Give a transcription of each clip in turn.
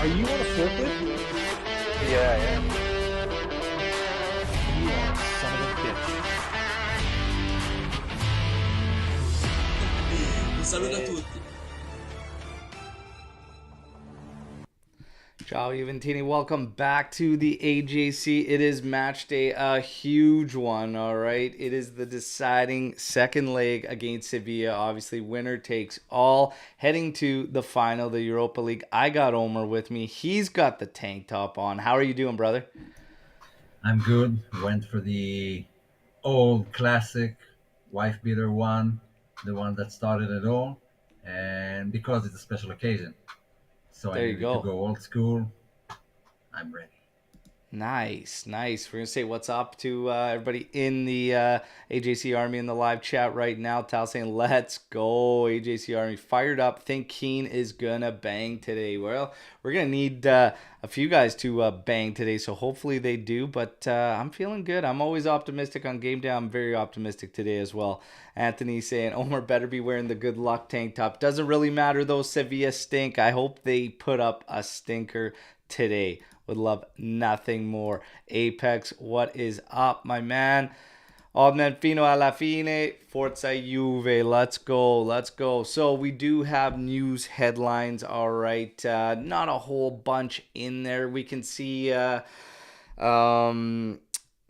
Are you on a forklift? Yeah, yeah. You are a son of a bitch. Un saluto a Hey, tutti. Ciao, Juventini. Welcome back to the AJC. It is match day, a huge one, all right? It is the deciding second leg against Sevilla. Obviously, winner takes all. Heading to the final, the Europa League. I got Omer with me. He's got the tank top on. How are you doing, brother? I'm good. Went for the old classic wife beater one, the one that started it all. And because it's a special occasion, so I There you needed to go. go old school. I'm ready. Nice, nice. We're gonna say what's up to everybody in the AJC Army in the live chat right now. Tal saying, "Let's go, AJC Army, fired up. Think Keen is gonna bang today." Well, we're gonna need a few guys to bang today, so hopefully they do. But I'm feeling good. I'm always optimistic on game day. I'm very optimistic today as well. Anthony saying, "Omar better be wearing the good luck tank top." Doesn't really matter though. Sevilla stink. I hope they put up a stinker today. Would love nothing more. Apex, what is up, my man? Omer finoallafine, Forza Juve. Let's go, let's go. So we do have news headlines, all right. Not a whole bunch in there. We can see um,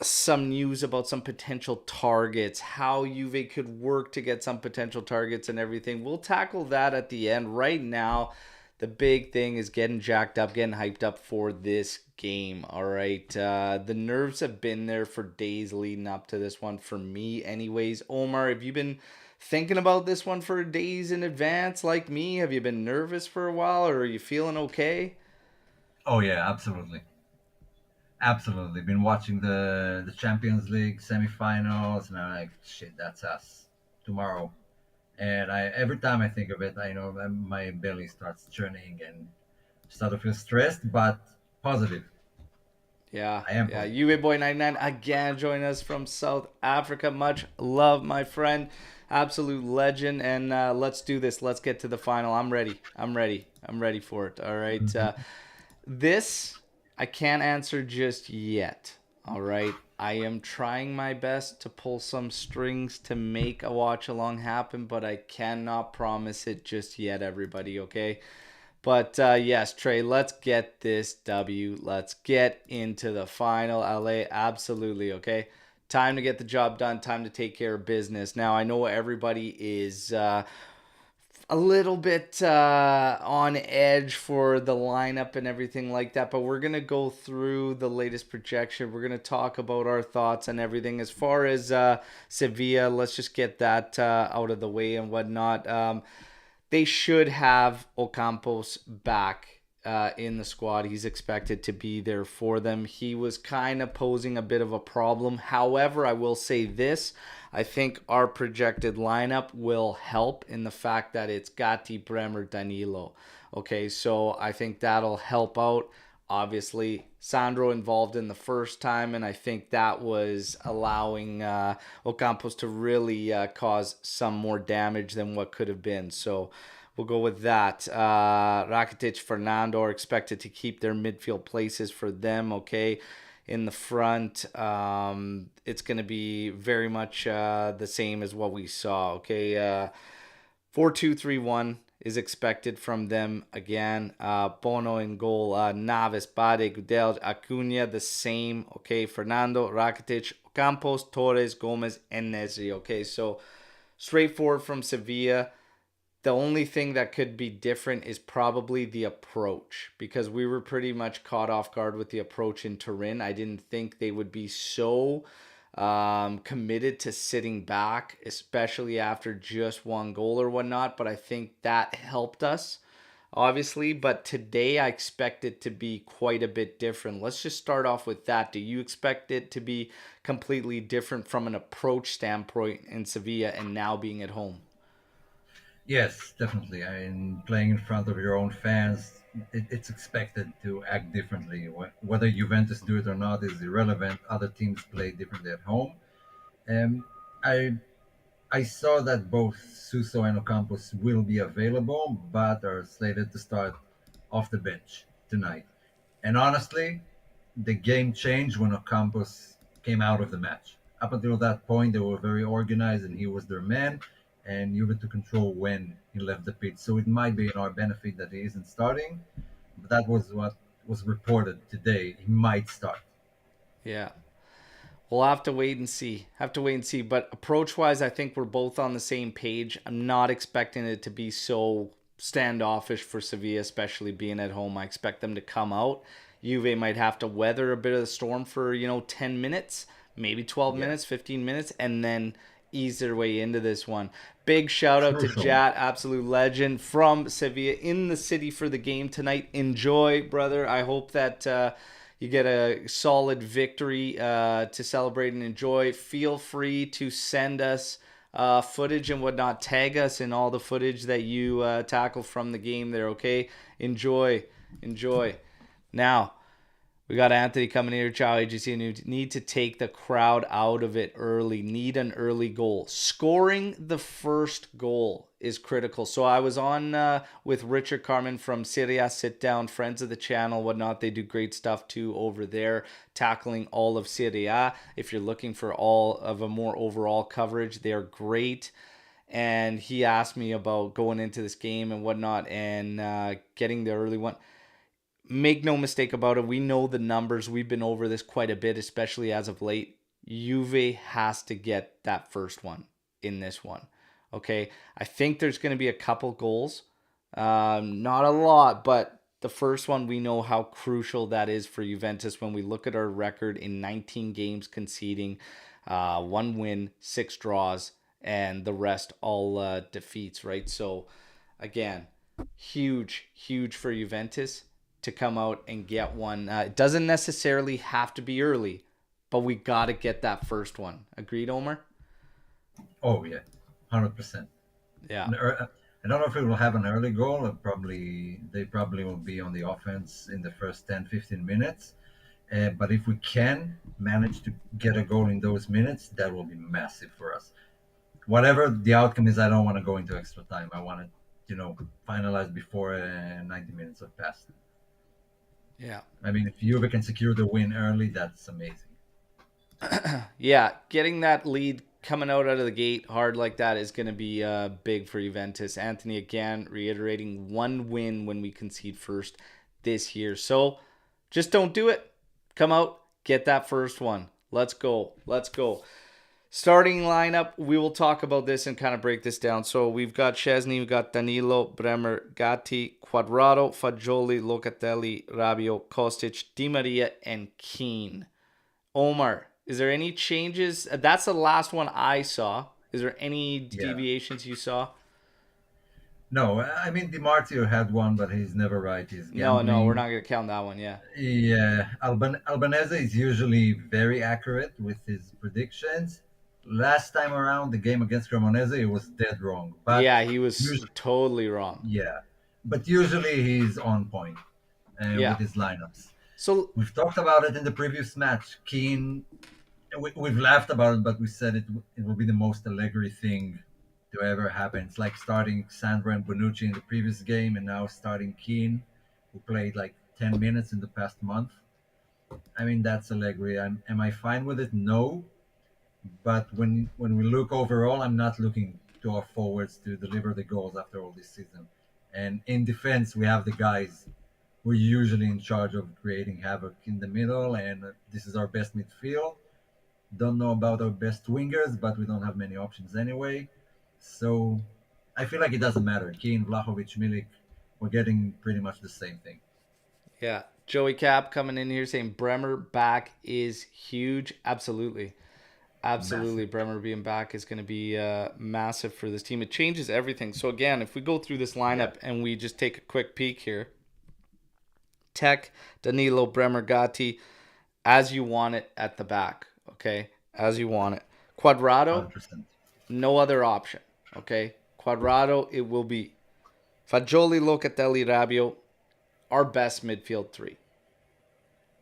some news about some potential targets, how Juve could work to get some potential targets and everything. We'll tackle that at the end. Right now, the big thing is getting jacked up, getting hyped up for this game. All right. The nerves have been there for days leading up to this one, for me, anyways. Omar, have you been thinking about this one for days in advance like me? Have you been nervous for a while, or are you feeling okay? Oh yeah, absolutely, absolutely. Been watching the Champions League semifinals, and I'm like, shit, that's us tomorrow. And I every time I think of it, I know my belly starts churning and start to feel stressed, but positive. Yeah, I am yeah. positive. UA Boy 99 again join us from South Africa. Much love, my friend. Absolute legend. And let's do this. Let's get to the final. I'm ready. I'm ready. I'm ready for it. All right. This I can't answer just yet. All right. I am trying my best to pull some strings to make a watch along happen, but I cannot promise it just yet, everybody. Okay. But yes, Trey, let's get this W. Let's get into the final. LA, absolutely. Okay. Time to get the job done. Time to take care of business. Now, I know everybody is a little bit on edge for the lineup and everything like that, but we're going to go through the latest projection. We're going to talk about our thoughts and everything. As far as Sevilla, let's just get that out of the way and whatnot. They should have Ocampos back in the squad. He's expected to be there for them. He was kind of posing a bit of a problem. However, I will say this. I think our projected lineup will help in the fact that it's Gatti, Bremer, Danilo. Okay, so I think that'll help out. Obviously, Sandro involved in the first time, and I think that was allowing Ocampos to really cause some more damage than what could have been. So we'll go with that. Rakitic, Fernando are expected to keep their midfield places for them. Okay, in the front, it's going to be very much the same as what we saw. Okay, 4-2-3-1 is expected from them again. Bono in goal. Naves, Bade, Gudel, Acuna, the same. Okay, Fernando, Rakitic, Campos, Torres, Gomez, and Nesri. Okay, so straightforward from Sevilla. The only thing that could be different is probably the approach, because we were pretty much caught off guard with the approach in Turin. I didn't think they would be so committed to sitting back, especially after just one goal or whatnot. But I think that helped us, obviously. But today I expect it to be quite a bit different. Let's just start off with that. Do you expect it to be completely different from an approach standpoint in Sevilla and now being at home? Yes, definitely. I mean, playing in front of your own fans, it's expected to act differently. Whether Juventus do it or not is irrelevant. Other teams play differently at home. And I I saw that both Suso and Ocampos will be available, but are slated to start off the bench. tonight. And honestly, the game changed when Ocampos came out of the match. Up until that point, they were very organized, and he was their man, and Juve to control when he left the pitch. So it might be in our benefit that he isn't starting, but that was what was reported today. He might start. Yeah. We'll have to wait and see. But approach-wise, I think we're both on the same page. I'm not expecting it to be so standoffish for Sevilla, especially being at home. I expect them to come out. Juve might have to weather a bit of the storm for, 10 minutes, maybe 12 minutes, 15 minutes, and then ease their way into this one. Big shout out to Crucial. Jat, absolute legend from Sevilla, in the city for the game tonight. Enjoy, brother. I hope that you get a solid victory to celebrate and enjoy. Feel free to send us footage and whatnot. Tag us in all the footage that you tackle from the game there, okay? Enjoy. Now, we got Anthony coming here. Ciao, AGC. Need to take the crowd out of it early. Need an early goal. Scoring the first goal is critical. So I was on with Richard Carmen from Serie A Sit Down, friends of the channel, whatnot. They do great stuff too over there, tackling all of Serie A. If you're looking for all of a more overall coverage, they're great. And he asked me about going into this game and whatnot and getting the early one. Make no mistake about it. We know the numbers. We've been over this quite a bit, especially as of late. Juve has to get that first one in this one. Okay. I think there's going to be a couple goals. Not a lot, but the first one, we know how crucial that is for Juventus when we look at our record in 19 games conceding, 1 win, 6 draws, and the rest all defeats, right? So, again, huge for Juventus to come out and get one. It doesn't necessarily have to be early, but we got to get that first one. Agreed, Omer? Oh yeah, 100%. Yeah. I don't know if it will have an early goal. They probably will be on the offense in the first 10, 15 minutes. But if we can manage to get a goal in those minutes, that will be massive for us. Whatever the outcome is, I don't want to go into extra time. I want to, finalize before 90 minutes have passed. Yeah. I mean, if Juve can secure the win early, that's amazing. Yeah, getting that lead coming out of the gate hard like that is going to be big for Juventus. Anthony, again, reiterating 1 win when we concede first this year. So just don't do it. Come out, get that first one. Let's go. Starting lineup, we will talk about this and kind of break this down. So we've got Szczesny, we've got Danilo, Bremer, Gatti, Quadrado, Fagioli, Locatelli, Rabiot, Kostic, Di Maria, and Keane. Omar, is there any changes? That's the last one I saw. Is there any deviations you saw? No, I mean, Di Marzio had one, but he's never right. He's No, gambling. we're not going to count that one, yeah. Yeah, Albanese is usually very accurate with his predictions. Last time around, the game against Cremonese, it was dead wrong. But Yeah, he was totally wrong. yeah, but usually he's on point with his lineups. So We've talked about it in the previous match. Keane, we've laughed about it, but we said it will be the most Allegri thing to ever happen. It's like starting Sandro and Bonucci in the previous game, and now starting Keane, who played like 10 minutes in the past month. I mean, that's Allegri. Am I fine with it? No. But when we look overall, I'm not looking to our forwards to deliver the goals after all this season. And in defense, we have the guys who are usually in charge of creating havoc in the middle, and this is our best midfield. Don't know about our best wingers, but we don't have many options anyway. So I feel like it doesn't matter. Keane, Vlahovic, Milik, we're getting pretty much the same thing. yeah, Joey Cap coming in here saying Bremer back is huge. Absolutely. Massive. Bremer being back is going to be massive for this team. It changes everything. So again, if we go through this lineup and we just take a quick peek here, Tech, Danilo, Bremer, Gatti, as you want it at the back, okay? As you want it. Quadrado, 100%. no other option, okay? Quadrado, it will be Fagioli, Locatelli, Rabiot, our best midfield three.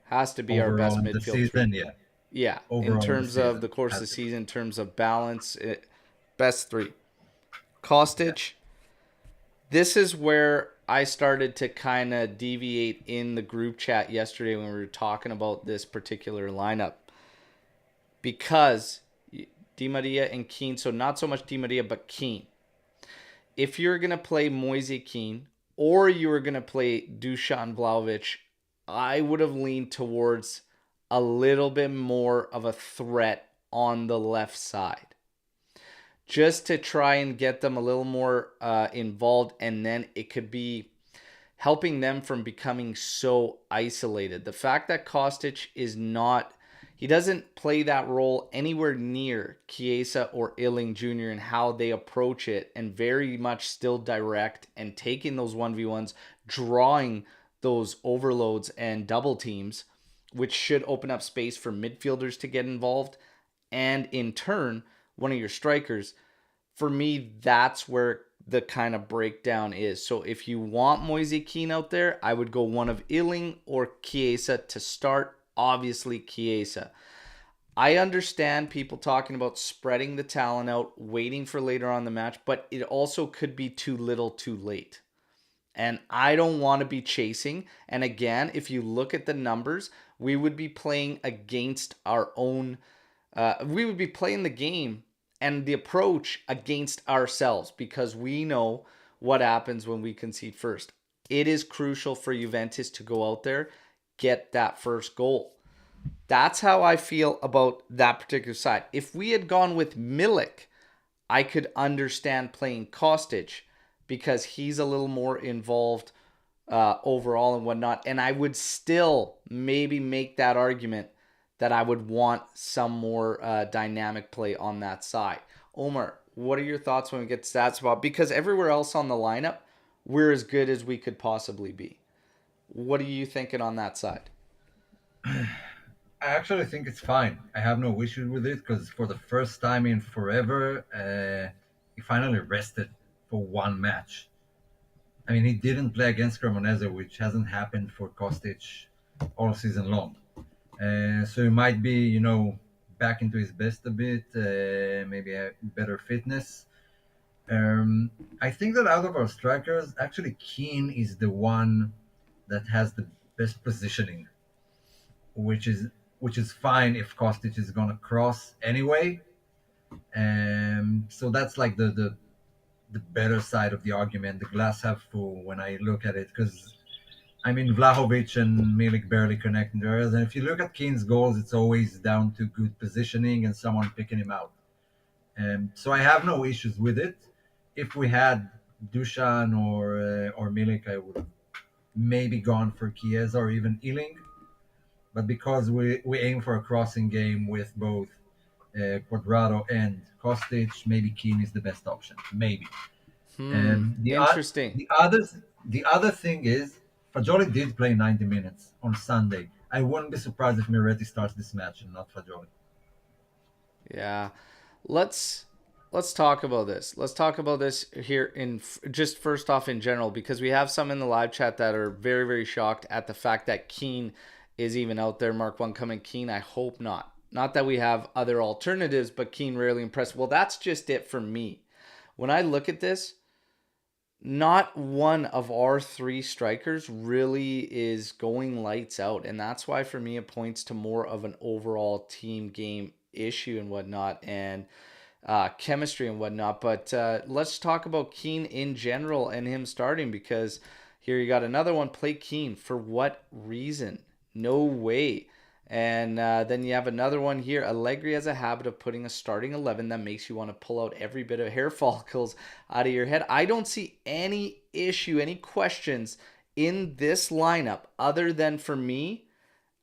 Has to be Overall our best in the midfield three. season, yeah. Yeah, Overall in in terms the of season, the course of the has to. season, in terms of balance, best three. Kostic, this is where I started to kind of deviate in the group chat yesterday when we were talking about this particular lineup because Di Maria and Keane, so not so much Di Maria, but Keane. If you're going to play Moise Keane or you were going to play Dusan Vlahovic, I would have leaned towards a little bit more of a threat on the left side just to try and get them a little more involved, and then it could be helping them from becoming so isolated. The fact that Kostic is not, he doesn't play that role anywhere near Chiesa or Illing Jr. and how they approach it, and very much still direct and taking those 1v1s, drawing those overloads and double teams, which should open up space for midfielders to get involved. And in turn, one of your strikers, for me, that's where the kind of breakdown is. So if you want Moise Keane out there, I would go one of Illing or Chiesa to start. Obviously, Chiesa. I understand people talking about spreading the talent out, waiting for later on the match, but it also could be too little too late. And I don't want to be chasing. And again, if you look at the numbers, we would be playing against our own. We would be playing the game and the approach against ourselves because we know what happens when we concede first. It is crucial for Juventus to go out there, get that first goal. That's how I feel about that particular side. If we had gone with Milik, I could understand playing Kostic because he's a little more involved overall and whatnot. And I would still maybe make that argument that I would want some more dynamic play on that side. Omer, what are your thoughts when we get to that spot? Because everywhere else on the lineup, we're as good as we could possibly be. What are you thinking on that side? I actually think it's fine. I have no issue with it because for the first time in forever, he finally rested for one match. I mean, he didn't play against Cremonese, which hasn't happened for Kostic all season long. So he might be, back into his best a bit, maybe a better fitness. I think that out of our strikers, actually Keane is the one that has the best positioning, which is fine if Kostic is gonna cross anyway. So that's like the better side of the argument, the glass half full when I look at it, because I mean, Vlahovic and Milik barely connecting the areas. And if you look at Keane's goals, it's always down to good positioning and someone picking him out. So I have no issues with it. If we had Dusan or Milik, I would have maybe gone for Chiesa or even Illing. But because we aim for a crossing game with both Quadrado and Kostic, maybe Keane is the best option. Maybe. Interesting. The other thing is, Fagioli did play 90 minutes on Sunday. I wouldn't be surprised if Miretti starts this match and not Fagioli. Yeah. Let's talk about this. Let's talk about this here in just first off in general, because we have some in the live chat that are very, very shocked at the fact that Keane is even out there. Mark one coming Keane. I hope not. Not that we have other alternatives, but Keane rarely impressed. Well, that's just it for me. When I look at this, not one of our three strikers really is going lights out. And that's why for me it points to more of an overall team game issue and whatnot, and chemistry and whatnot. But let's talk about Keane in general and him starting, because here you got another one. Play Keane. For what reason? No way. And then you have another one here. Allegri has a habit of putting a starting 11 that makes you want to pull out every bit of hair follicles out of your head. I don't see any issue, any questions in this lineup other than for me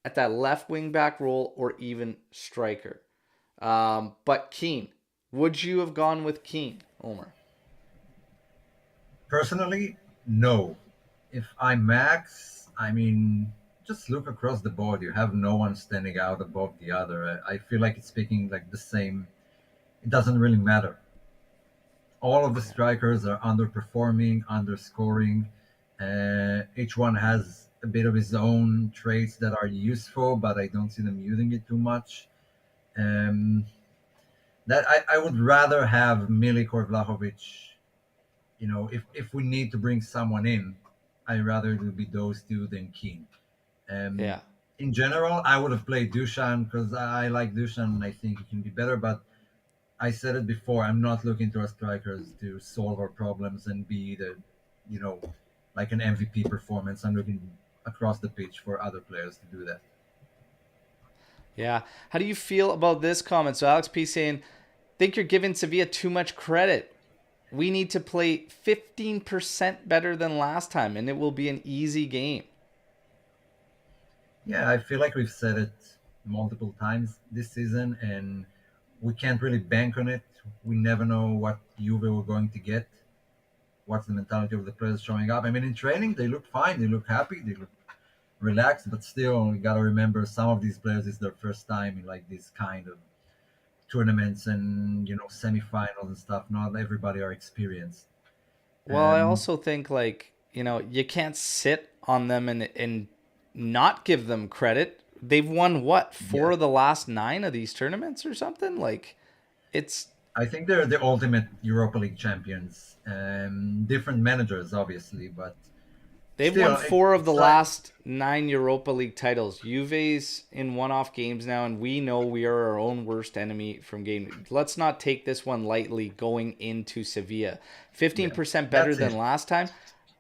at that left wing back role or even striker. But Keane, would you have gone with Keane, Omer? Personally, no. If I'm Max, I mean, just look across the board. You have no one standing out above the other. I feel like it's speaking like the same. It doesn't really matter. All of the strikers are underperforming, underscoring. Each one has a bit of his own traits that are useful, but I don't see them using it too much. That I would rather have Milik or Vlahovic. If we need to bring someone in, I rather it would be those two than Keane. Um, Yeah. in general, I would have played Dushan because I like Dushan and I think he can be better. But I said it before, I'm not looking to our strikers to solve our problems and be you know, like an MVP performance. I'm looking across the pitch for other players to do that. Yeah. How do you feel about this comment? So Alex P saying, think you're giving Sevilla too much credit. We need to play 15% better than last time, and it will be an easy game. Yeah, I feel like we've said it multiple times this season, and we can't really bank on it. We never know what Juve we're going to get. What's the mentality of the players showing up? I mean, in training, they look fine, they look happy, they look relaxed, but still, you got to remember some of these players is their first time in like this kind of tournaments and semifinals and stuff. Not everybody are experienced. Well, I Um, also think like, you can't sit on them and not give them credit. They've won what, yeah, 4 of the last 9 of these tournaments or something? Like it's I think they're the ultimate Europa League champions. Different managers, obviously, but they've won still, 4 of the it's like last 9 Europa League titles. Juve's in one-off games now, and we know we are our own worst enemy from game. Let's not take this one lightly going into Sevilla. yeah, 15% better that's it. than last time.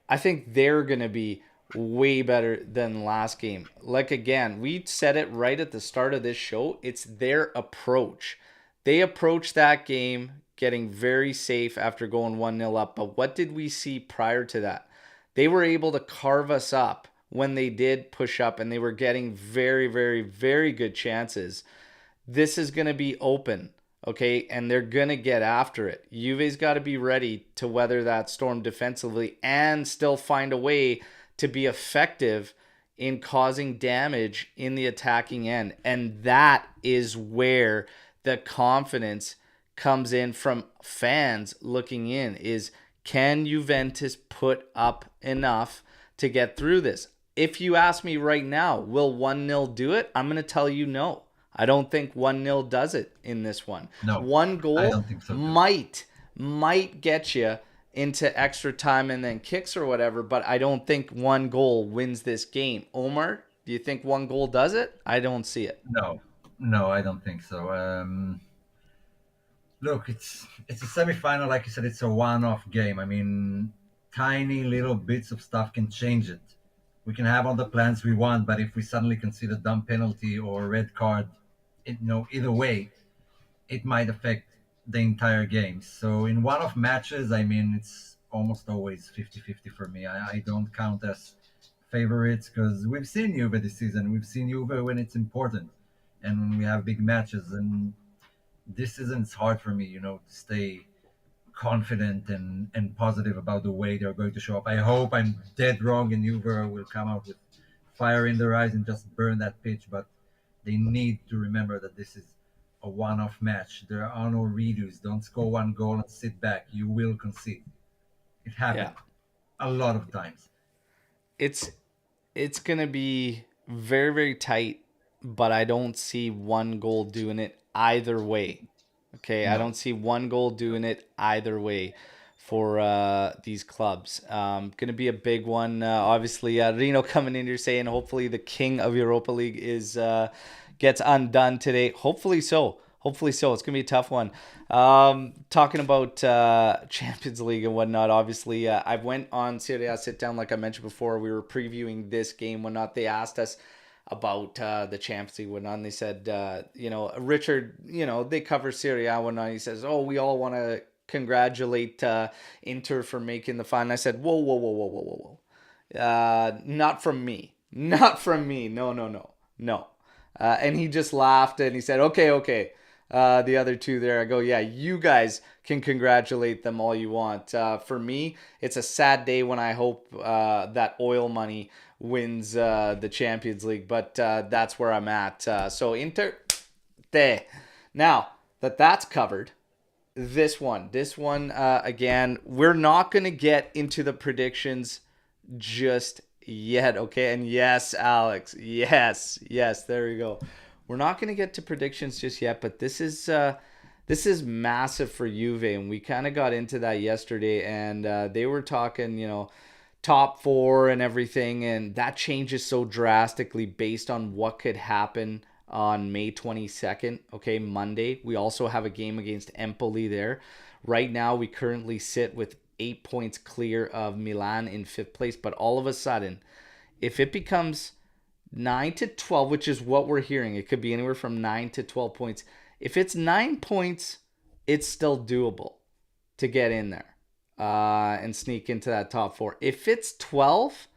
I think they're going to be way better than last game. Like, again, we said it right at the start of this show. It's their approach. They approached that game getting very safe after going 1-0 up. But what did we see prior to that? They were able to carve us up when they did push up, and they were getting very, very, very good chances. This is going to be open, okay? And they're going to get after it. Juve's got to be ready to weather that storm defensively and still find a way to be effective in causing damage in the attacking end. And that is where the confidence comes in from fans looking in is, can Juventus put up enough to get through this? If you ask me right now, will 1-0 do it? I'm going to tell you no. I don't think 1-0 does it in this one. No, One I goal don't think so too. might get you into extra time and then kicks or whatever, but I don't think one goal wins this game. Omer, do you think one goal does it? I don't see it. No, no, I don't think so. Look, it's a semifinal, like you said. It's a one-off game. I mean, tiny little bits of stuff can change it. We can have all the plans we want, but if we suddenly concede a dumb penalty or a red card, either way, it might affect the entire game. So in one-off matches, I mean, it's almost always 50-50 for me. I don't count as favorites because we've seen Juve this season. We've seen Juve when it's important and when we have big matches. And this season, it's hard for me, to stay confident and positive about the way they're going to show up. I hope I'm dead wrong and Juve will come out with fire in their eyes and just burn that pitch. But they need to remember that this is a one-off match. There are no redos. Don't score one goal and sit back. You will concede. It happened Yeah. a lot of times. It's going to be very, very tight, but I don't see one goal doing it either way. Okay, I No. don't see one goal doing it either way for these clubs. Going to be a big one. Obviously, Reno coming in here saying hopefully the king of Europa League is gets undone today. Hopefully so. Hopefully so. It's going to be a tough one. Talking about Champions League and whatnot, obviously, I went on Serie A sit down like I mentioned before. We were previewing this game whatnot. They asked us about the Champions League whatnot, and they said, Richard, they cover Serie A whatnot. He says, oh, we all want to congratulate Inter for making the final. I said, whoa, whoa, whoa, whoa, whoa, whoa, whoa. Not from me. Not from me. No, no, no, no. And he just laughed and he said, okay. The other two there, I go, yeah, you guys can congratulate them all you want. For me, it's a sad day when I hope that oil money wins the Champions League, but that's where I'm at. So Inter, there. Now that that's covered, this one, again, we're not going to get into the predictions just yet, okay? And yes, Alex, yes, there we go. We're not going to get to predictions just yet, but this is massive for Juve, and we kind of got into that yesterday, and they were talking top four and everything, and that changes so drastically based on what could happen on May 22nd, okay, Monday. We also have a game against Empoli there. Right now, we currently sit with 8 points clear of Milan in fifth place, but all of a sudden, if it becomes 9 to 12, which is what we're hearing, it could be anywhere from 9 to 12 points. If it's 9 points, it's still doable to get in there and sneak into that top four. If it's 12,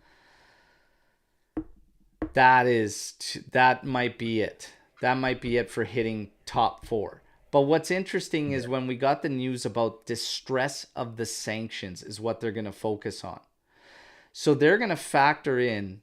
that might be it. That might be it for hitting top four. But what's interesting is when we got the news about distress of the sanctions is what they're going to focus on. So they're going to factor in,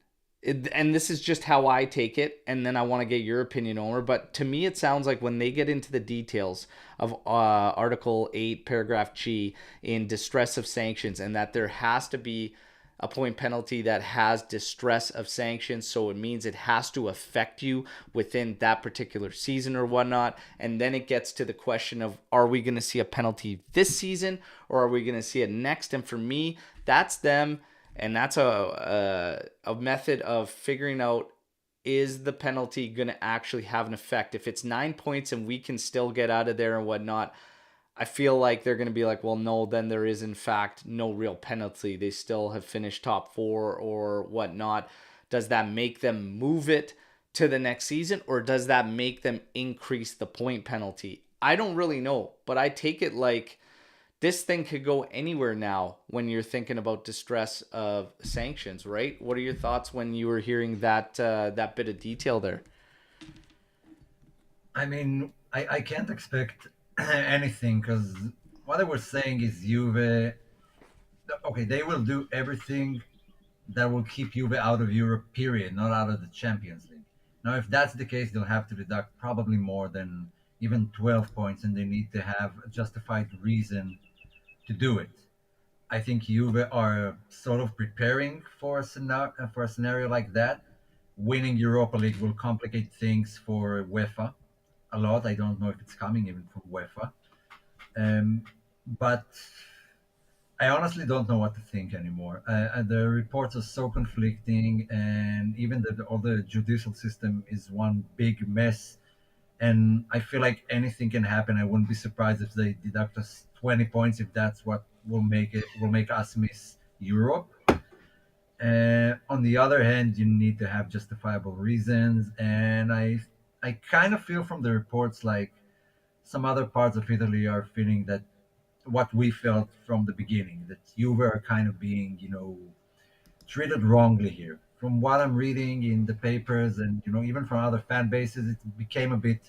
and this is just how I take it, and then I want to get your opinion, Omer, but to me it sounds like when they get into the details of Article 8, Paragraph G in distress of sanctions, and that there has to be a point penalty that has distress of sanctions, so it means it has to affect you within that particular season or whatnot. And then it gets to the question of, are we going to see a penalty this season or are we going to see it next? And for me, that's them, and that's a method of figuring out, is the penalty going to actually have an effect? If it's 9 points and we can still get out of there and whatnot, I feel like they're going to be like, well, no, then there is in fact no real penalty. They still have finished top four or whatnot. Does that make them move it to the next season, or does that make them increase the point penalty? I don't really know, but I take it like this thing could go anywhere now when you're thinking about distress of sanctions, right? What are your thoughts when you were hearing that that bit of detail there? I mean, I can't expect anything, because what I was saying is Juve, okay, they will do everything that will keep Juve out of Europe, period, not out of the Champions League. Now, if that's the case, they'll have to deduct probably more than even 12 points, and they need to have a justified reason to do it. I think Juve are sort of preparing for a scenario like that. Winning Europa League will complicate things for UEFA a lot. I don't know if it's coming even from UEFA. But I honestly don't know what to think anymore. The reports are so conflicting, and even all the judicial system is one big mess. And I feel like anything can happen. I wouldn't be surprised if they deduct us 20 points, if that's what will make us miss Europe. On the other hand, you need to have justifiable reasons, and I kind of feel from the reports like some other parts of Italy are feeling that what we felt from the beginning, that Juve are kind of being, treated wrongly here. From what I'm reading in the papers, and even from other fan bases, it became a bit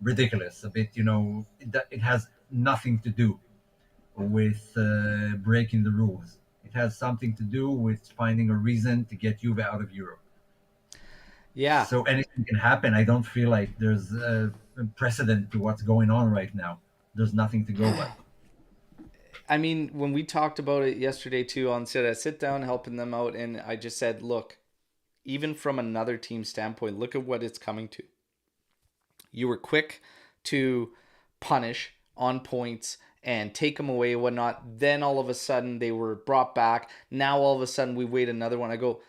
ridiculous. A bit, it has nothing to do with breaking the rules. It has something to do with finding a reason to get Juve out of Europe. Yeah. So anything can happen. I don't feel like there's a precedent to what's going on right now. There's nothing to go by. I mean, when we talked about it yesterday too on sit down helping them out, and I just said, look, even from another team standpoint, look at what it's coming to. You were quick to punish on points and take them away and whatnot. Then all of a sudden they were brought back. Now all of a sudden we wait another one. I go,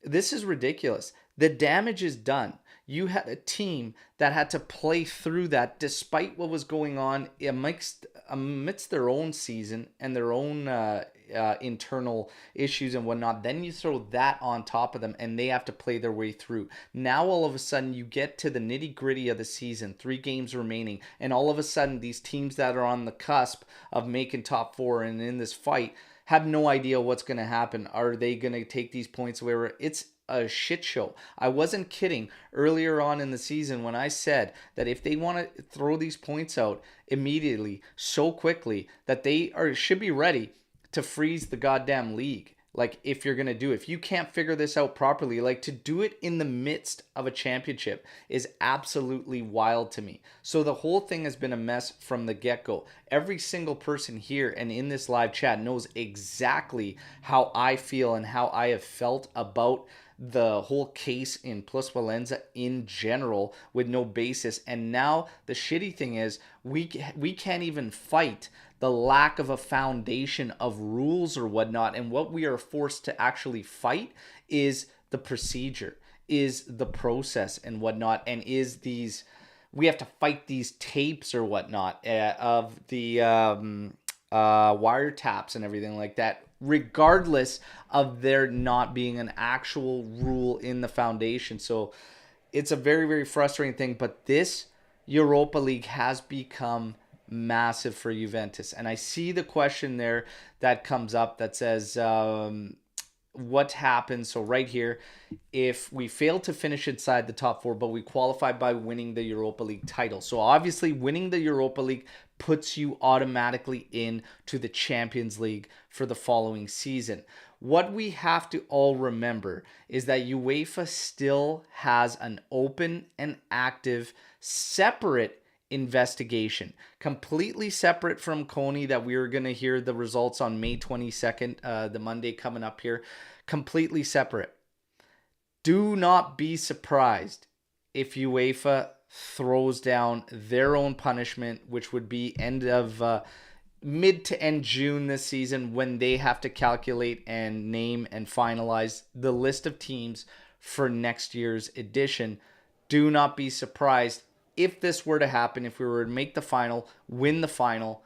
this is ridiculous. The damage is done. You had a team that had to play through that despite what was going on amidst their own season and their own internal issues and whatnot. Then you throw that on top of them and they have to play their way through. Now all of a sudden you get to the nitty gritty of the season, 3 games remaining, and all of a sudden these teams that are on the cusp of making top 4 and in this fight have no idea what's going to happen. Are they going to take these points away? It's a shit show. I wasn't kidding earlier on in the season when I said that if they want to throw these points out immediately so quickly that they should be ready to freeze the goddamn league. Like, if you're going to do it, if you can't figure this out properly, like, to do it in the midst of a championship is absolutely wild to me. So the whole thing has been a mess from the get-go. Every single person here and in this live chat knows exactly how I feel and how I have felt about the whole case in Plus Valenza in general with no basis. And now the shitty thing is we can't even fight the lack of a foundation of rules or whatnot. And what we are forced to actually fight is the procedure, is the process and whatnot, and is these, we have to fight these tapes or whatnot of the wiretaps and everything like that, regardless of there not being an actual rule in the foundation. So it's a very, very frustrating thing. But this Europa League has become massive for Juventus. And I see the question there that comes up that says, what happens? So right here, if we fail to finish inside the top four, but we qualify by winning the Europa League title. So obviously winning the Europa League puts you automatically into the Champions League for the following season. What we have to all remember is that UEFA still has an open and active, separate investigation, completely separate from Coney, that we are going to hear the results on May 22nd, the Monday coming up here, completely separate. Do not be surprised if UEFA throws down their own punishment, which would be end of mid to end June this season, when they have to calculate and name and finalize the list of teams for next year's edition. Do not be surprised if this were to happen, if we were to make the final, win the final,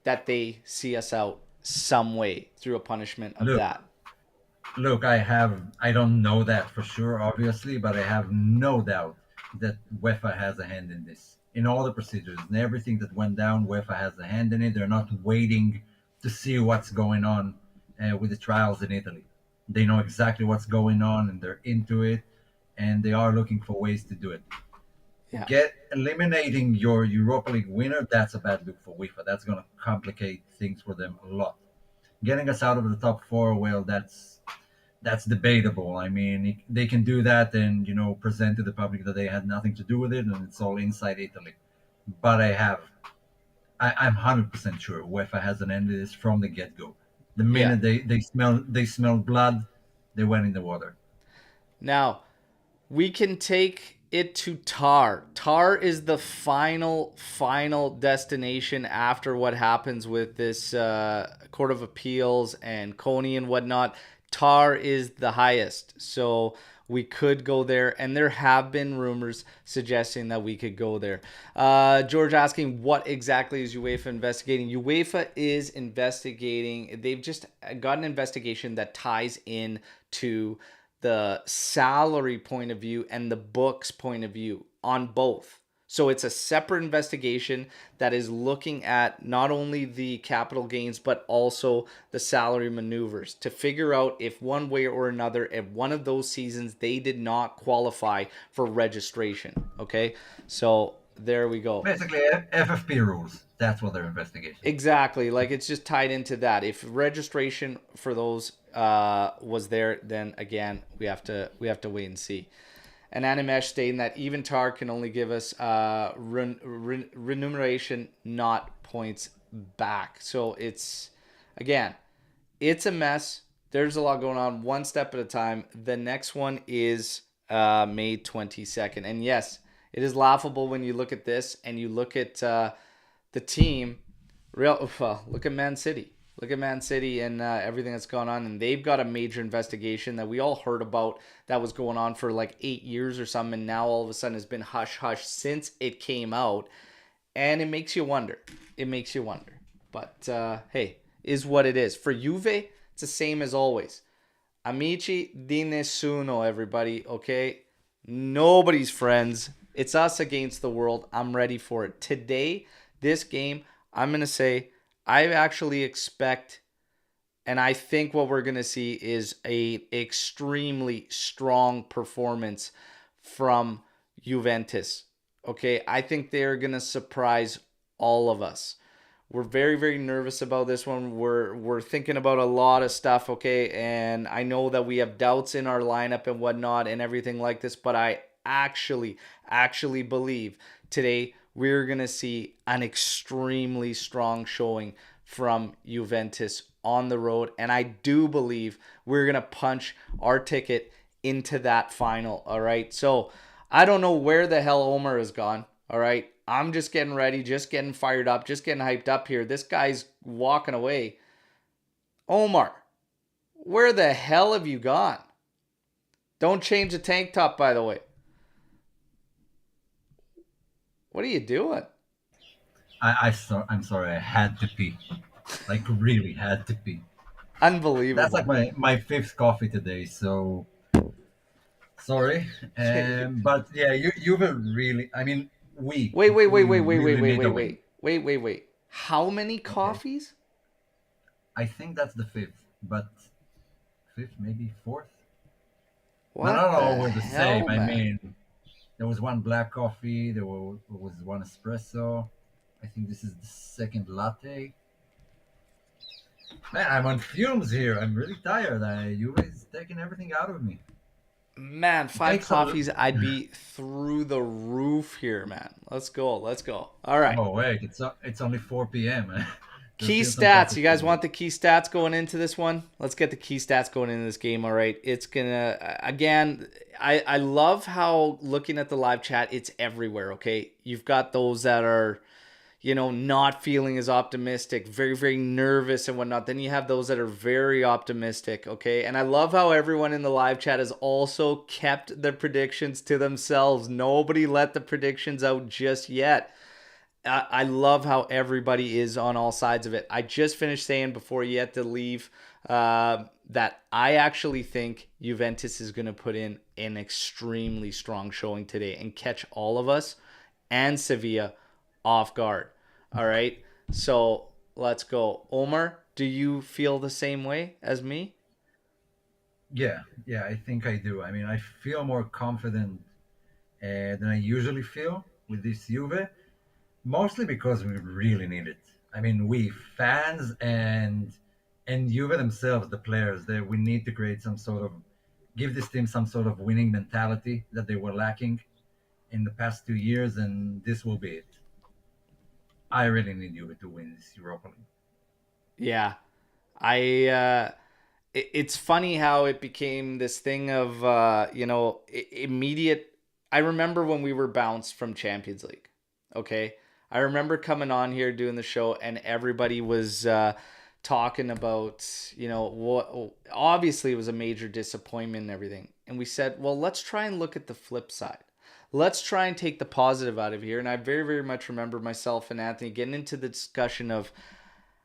that they see us out some way through a punishment of that. Look, I don't know that for sure, obviously, but I have no doubt that UEFA has a hand in this. In all the procedures and everything that went down, UEFA has a hand in it. They're not waiting to see what's going on with the trials in Italy. They know exactly what's going on, and they're into it, and they are looking for ways to do it. Yeah. Eliminating your Europa League winner, that's a bad look for UEFA. That's going to complicate things for them a lot. Getting us out of the top four, well, that's debatable. I mean, they can do that and, present to the public that they had nothing to do with it and it's all inside Italy. But I'm 100% sure UEFA has an end to this from the get-go. The minute they smell blood, they went in the water. Now, we can take it to TAR. TAR is the final destination after what happens with this Court of Appeals and Coney and whatnot. TAR is the highest, so we could go there, and there have been rumors suggesting that we could go there. George asking, what exactly is UEFA investigating? UEFA is investigating. They've just got an investigation that ties in to the salary point of view and the books point of view on both. So it's a separate investigation that is looking at not only the capital gains, but also the salary maneuvers to figure out if one way or another, if one of those seasons they did not qualify for registration. Okay, so there we go. Basically, FFP rules. That's what their investigation. Exactly. Like, it's just tied into that. If registration for those was there, then again we have to wait and see. And Animesh stating that even TAR can only give us remuneration, not points back. So it's a mess. There's a lot going on, one step at a time. The next one is May 22nd. And yes, it is laughable when you look at this and you look at the team. Look at Man City. Look at Man City and everything that's gone on. And they've got a major investigation that we all heard about that was going on for like 8 years or something. And now all of a sudden has been hush-hush since it came out. And it makes you wonder. But hey, is what it is. For Juve, it's the same as always. Amici di nessuno, everybody, okay? Nobody's friends. It's us against the world. I'm ready for it. Today, this game, I'm going to say, I actually expect, and I think what we're going to see is a extremely strong performance from Juventus. Okay, I think they're going to surprise all of us. We're very, very nervous about this one. We're thinking about a lot of stuff, okay? And I know that we have doubts in our lineup and whatnot and everything like this, but I actually believe today we're going to see an extremely strong showing from Juventus on the road. And I do believe we're going to punch our ticket into that final, all right? So I don't know where the hell Omer has gone. All right. I'm just getting ready, just getting fired up, just getting hyped up here. This guy's walking away. Omar, where the hell have you gone? Don't change the tank top, by the way. What are you doing? I'm sorry. I had to pee. Like really had to pee. That's like Unbelievable. my fifth coffee today. So sorry. wait, But yeah, you were really. I mean, we wait, wait, wait, we wait, wait, really wait, need wait, a win. wait. Wait, wait, wait. How many Okay. coffees? I think that's the fifth, but fifth, maybe fourth. Not What all the were the same. hell, I man? mean, there was one black coffee. There was one espresso. I think this is the second latte. Man, I'm on fumes here. I'm really tired. Juve is taking everything out of me. Man, It five takes a. coffees, I'd be through the roof here, man. Let's go. Let's go. All right. Oh wait, it's only 4 p.m. There's Key still some stats. coffee You for guys me. want the key stats going into this one? Let's get the key stats going into this game. All right. It's gonna again. I love how looking at the live chat, it's everywhere. Okay, you've got those that are, not feeling as optimistic, very, very nervous and whatnot. Then you have those that are very optimistic, okay? And I love how everyone in the live chat has also kept the predictions to themselves. Nobody let the predictions out just yet. I love how everybody is on all sides of it. I just finished saying before you had to leave that I actually think Juventus is going to put in an extremely strong showing today and catch all of us and Sevilla off guard. All right. So let's go. Omer, do you feel the same way as me? Yeah, I think I do. I mean, I feel more confident than I usually feel with this Juve, mostly because we really need it. I mean, we fans and Juve themselves, the players, that we need to create some sort of give this team some sort of winning mentality that they were lacking in the past 2 years, and this will be it. I really need Juve to win this Europa League. Yeah. It's funny how it became this thing of immediate. I remember when we were bounced from Champions League. Okay, I remember coming on here doing the show and everybody was talking about what. Obviously, it was a major disappointment and everything, and we said, well, let's try and look at the flip side. Let's try and take the positive out of here. And I very, very much remember myself and Anthony getting into the discussion of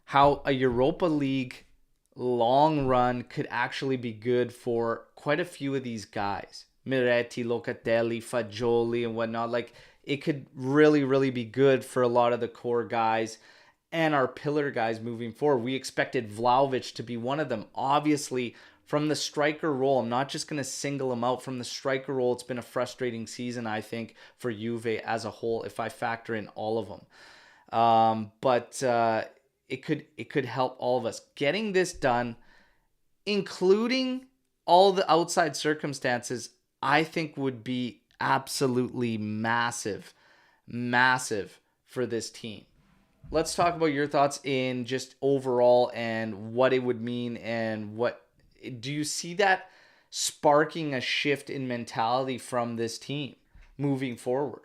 how a Europa League long run could actually be good for quite a few of these guys. Miretti, Locatelli, Fagioli, and whatnot. Like, it could really, really be good for a lot of the core guys and our pillar guys moving forward. We expected Vlahovic to be one of them. Obviously, from the striker role, I'm not just going to single him out. From the striker role, it's been a frustrating season, I think, for Juve as a whole, if I factor in all of them. But it could help all of us getting this done, including all the outside circumstances. I think would be absolutely massive, massive for this team. Let's talk about your thoughts in just overall and what it would mean and what do you see that sparking a shift in mentality from this team moving forward?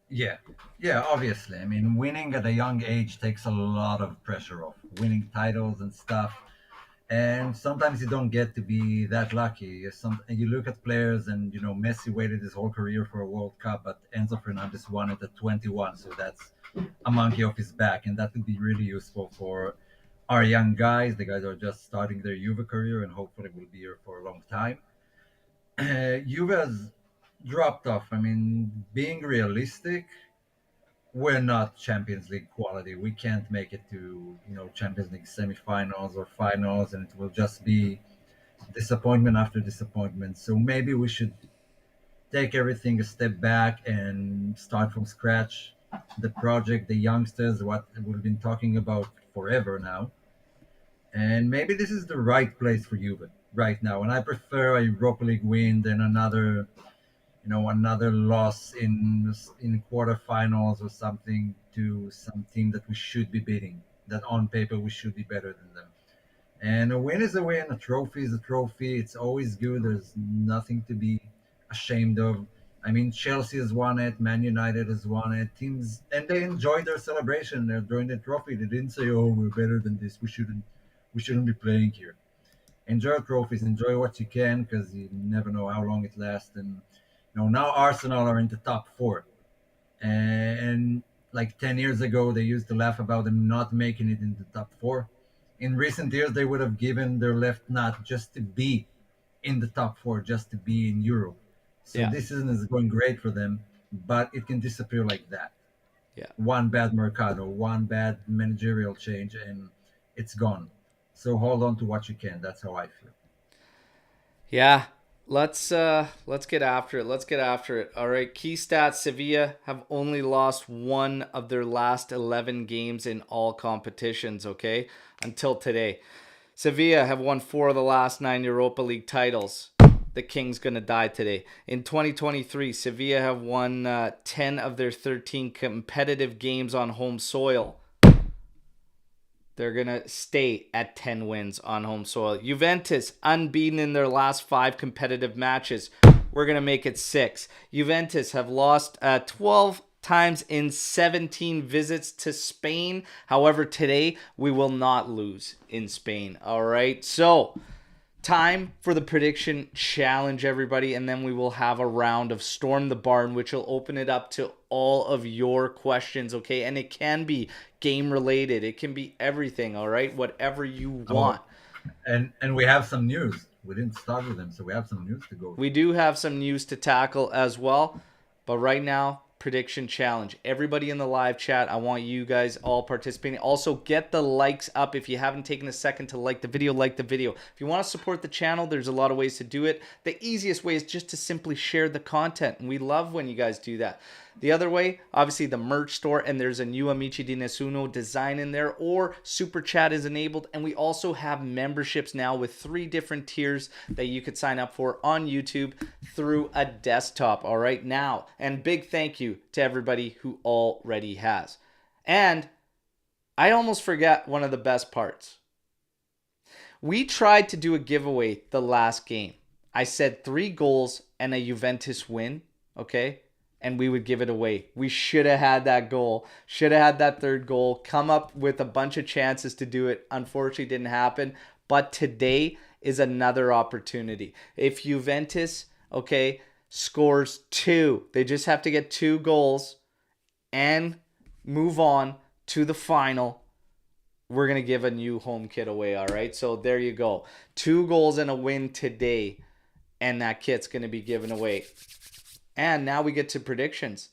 Yeah, yeah, obviously. I mean, winning at a young age takes a lot of pressure off. Winning titles and stuff, and sometimes you don't get to be that lucky. And you look at players, and Messi waited his whole career for a World Cup, but Enzo Fernandez won it at 21, so that's a monkey off his back, and that would be really useful for our young guys. The guys are just starting their Juve career, and hopefully will be here for a long time. Juve has dropped off. I mean, being realistic, we're not Champions League quality. We can't make it to Champions League semifinals or finals, and it will just be disappointment after disappointment. So maybe we should take everything a step back and start from scratch. The project, the youngsters, what we've been talking about forever now, and maybe this is the right place for Juve right now. And I prefer a Europa League win than another loss in quarterfinals or something to some team that we should be beating. That on paper we should be better than them. And a win is a win. A trophy is a trophy. It's always good. There's nothing to be ashamed of. I mean, Chelsea has won it, Man United has won it, teams, and they enjoyed their celebration. They're enjoying the trophy. They didn't say, "Oh, we're better than this. We shouldn't be playing here." Enjoy trophies, enjoy what you can, because you never know how long it lasts. And now Arsenal are in the top four, and like 10 years ago, they used to laugh about them not making it in the top four. In recent years, they would have given their left nut just to be in the top four, just to be in Europe. So Yeah. this season is going great for them, but it can disappear like that. Yeah. One bad mercado, one bad managerial change, and it's gone. So hold on to what you can. That's how I feel. Yeah. Let's get after it. Let's get after it. All right. Key stats: Sevilla have only lost one of their last 11 games in all competitions, okay? Until today. Sevilla have won 4 of the last 9 Europa League titles. The King's going to die today. In 2023, Sevilla have won 10 of their 13 competitive games on home soil. They're going to stay at 10 wins on home soil. Juventus, unbeaten in their last 5 competitive matches. We're going to make it 6. Juventus have lost 12 times in 17 visits to Spain. However, today we will not lose in Spain. All right. So, time for the prediction challenge, everybody, and then we will have a round of Storm the Barn, which will open it up to all of your questions, okay? And it can be game related. It can be everything, all right? Whatever you want. And we have some news. We didn't start with them, so we have some news to go. We do have some news to tackle as well, but right now, prediction challenge. Everybody in the live chat, I want you guys all participating. Also, get the likes up. If you haven't taken a second to like the video, like the video. If you want to support the channel, there's a lot of ways to do it. The easiest way is just to simply share the content, and we love when you guys do that. The other way, obviously the merch store, and there's a new Amici di Nessuno design in there, or Super Chat is enabled, and we also have memberships now with 3 different tiers that you could sign up for on YouTube through a desktop, all right, now. And big thank you to everybody who already has. And I almost forgot one of the best parts. We tried to do a giveaway the last game. I said 3 goals and a Juventus win, okay? And we would give it away. We should have had that goal. Should have had that 3rd goal. Come up with a bunch of chances to do it. Unfortunately, didn't happen. But today is another opportunity. If Juventus, okay, scores 2, they just have to get 2 goals and move on to the final. We're going to give a new home kit away, all right? So there you go. 2 goals and a win today, and that kit's going to be given away. And now we get to predictions.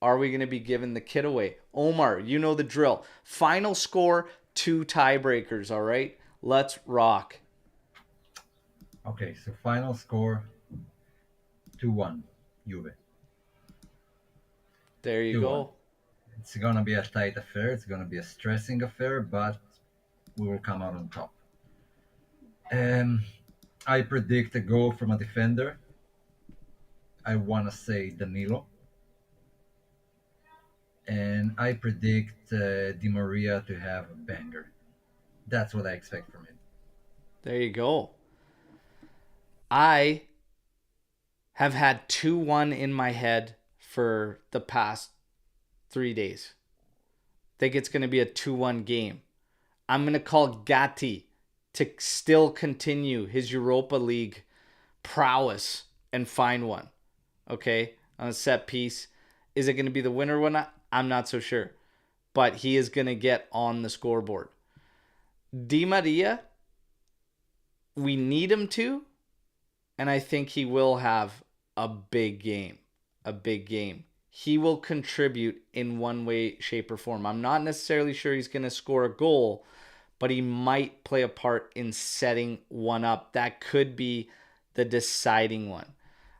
Are we going to be giving the kit away? Omer, you know the drill. Final score, 2 tiebreakers, all right? Let's rock. Okay, so final score 2-1, Juve. There you 2-1. go. It's going to be a tight affair. It's going to be a stressing affair, but we will come out on top. I predict a goal from a defender. I want to say Danilo. And I predict Di Maria to have a banger. That's what I expect from him. There you go. I have had 2-1 in my head for the past 3 days. Think it's going to be a 2-1 game. I'm going to call Gatti to still continue his Europa League prowess and find one. Okay, on a set piece. Is it going to be the winner or not? I'm not so sure. But he is going to get on the scoreboard. Di Maria, we need him to. And I think he will have a big game. A big game. He will contribute in one way, shape, or form. I'm not necessarily sure he's going to score a goal, but he might play a part in setting one up. That could be the deciding one.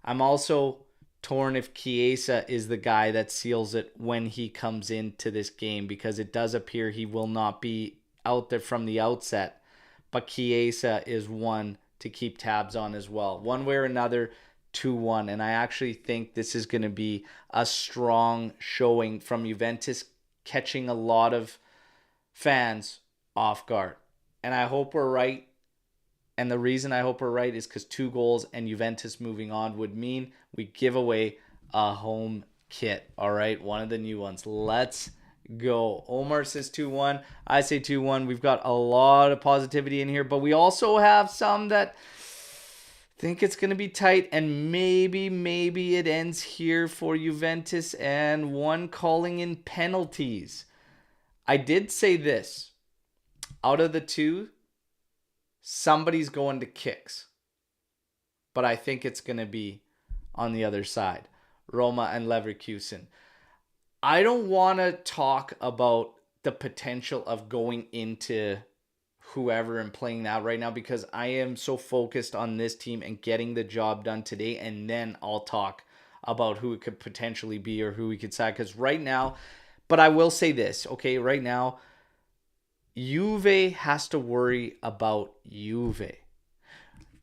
I'm also torn if Chiesa is the guy that seals it when he comes into this game, because it does appear he will not be out there from the outset. But Chiesa is one to keep tabs on as well. One way or another, 2-1. And I actually think this is going to be a strong showing from Juventus, catching a lot of fans off guard. And I hope we're right. And the reason I hope we're right is because 2 goals and Juventus moving on would mean we give away a home kit. All right, one of the new ones. Let's go. Omer says 2-1. I say 2-1. We've got a lot of positivity in here, but we also have some that think it's going to be tight, and maybe it ends here for Juventus and one calling in penalties. I did say this. Out of the two, somebody's going to kicks. But I think it's going to be on the other side. Roma and Leverkusen. I don't want to talk about the potential of going into whoever and playing that right now because I am so focused on this team and getting the job done today, and then I'll talk about who it could potentially be or who we could sack. Because right now, but I will say this, okay, right now, Juve has to worry about Juve.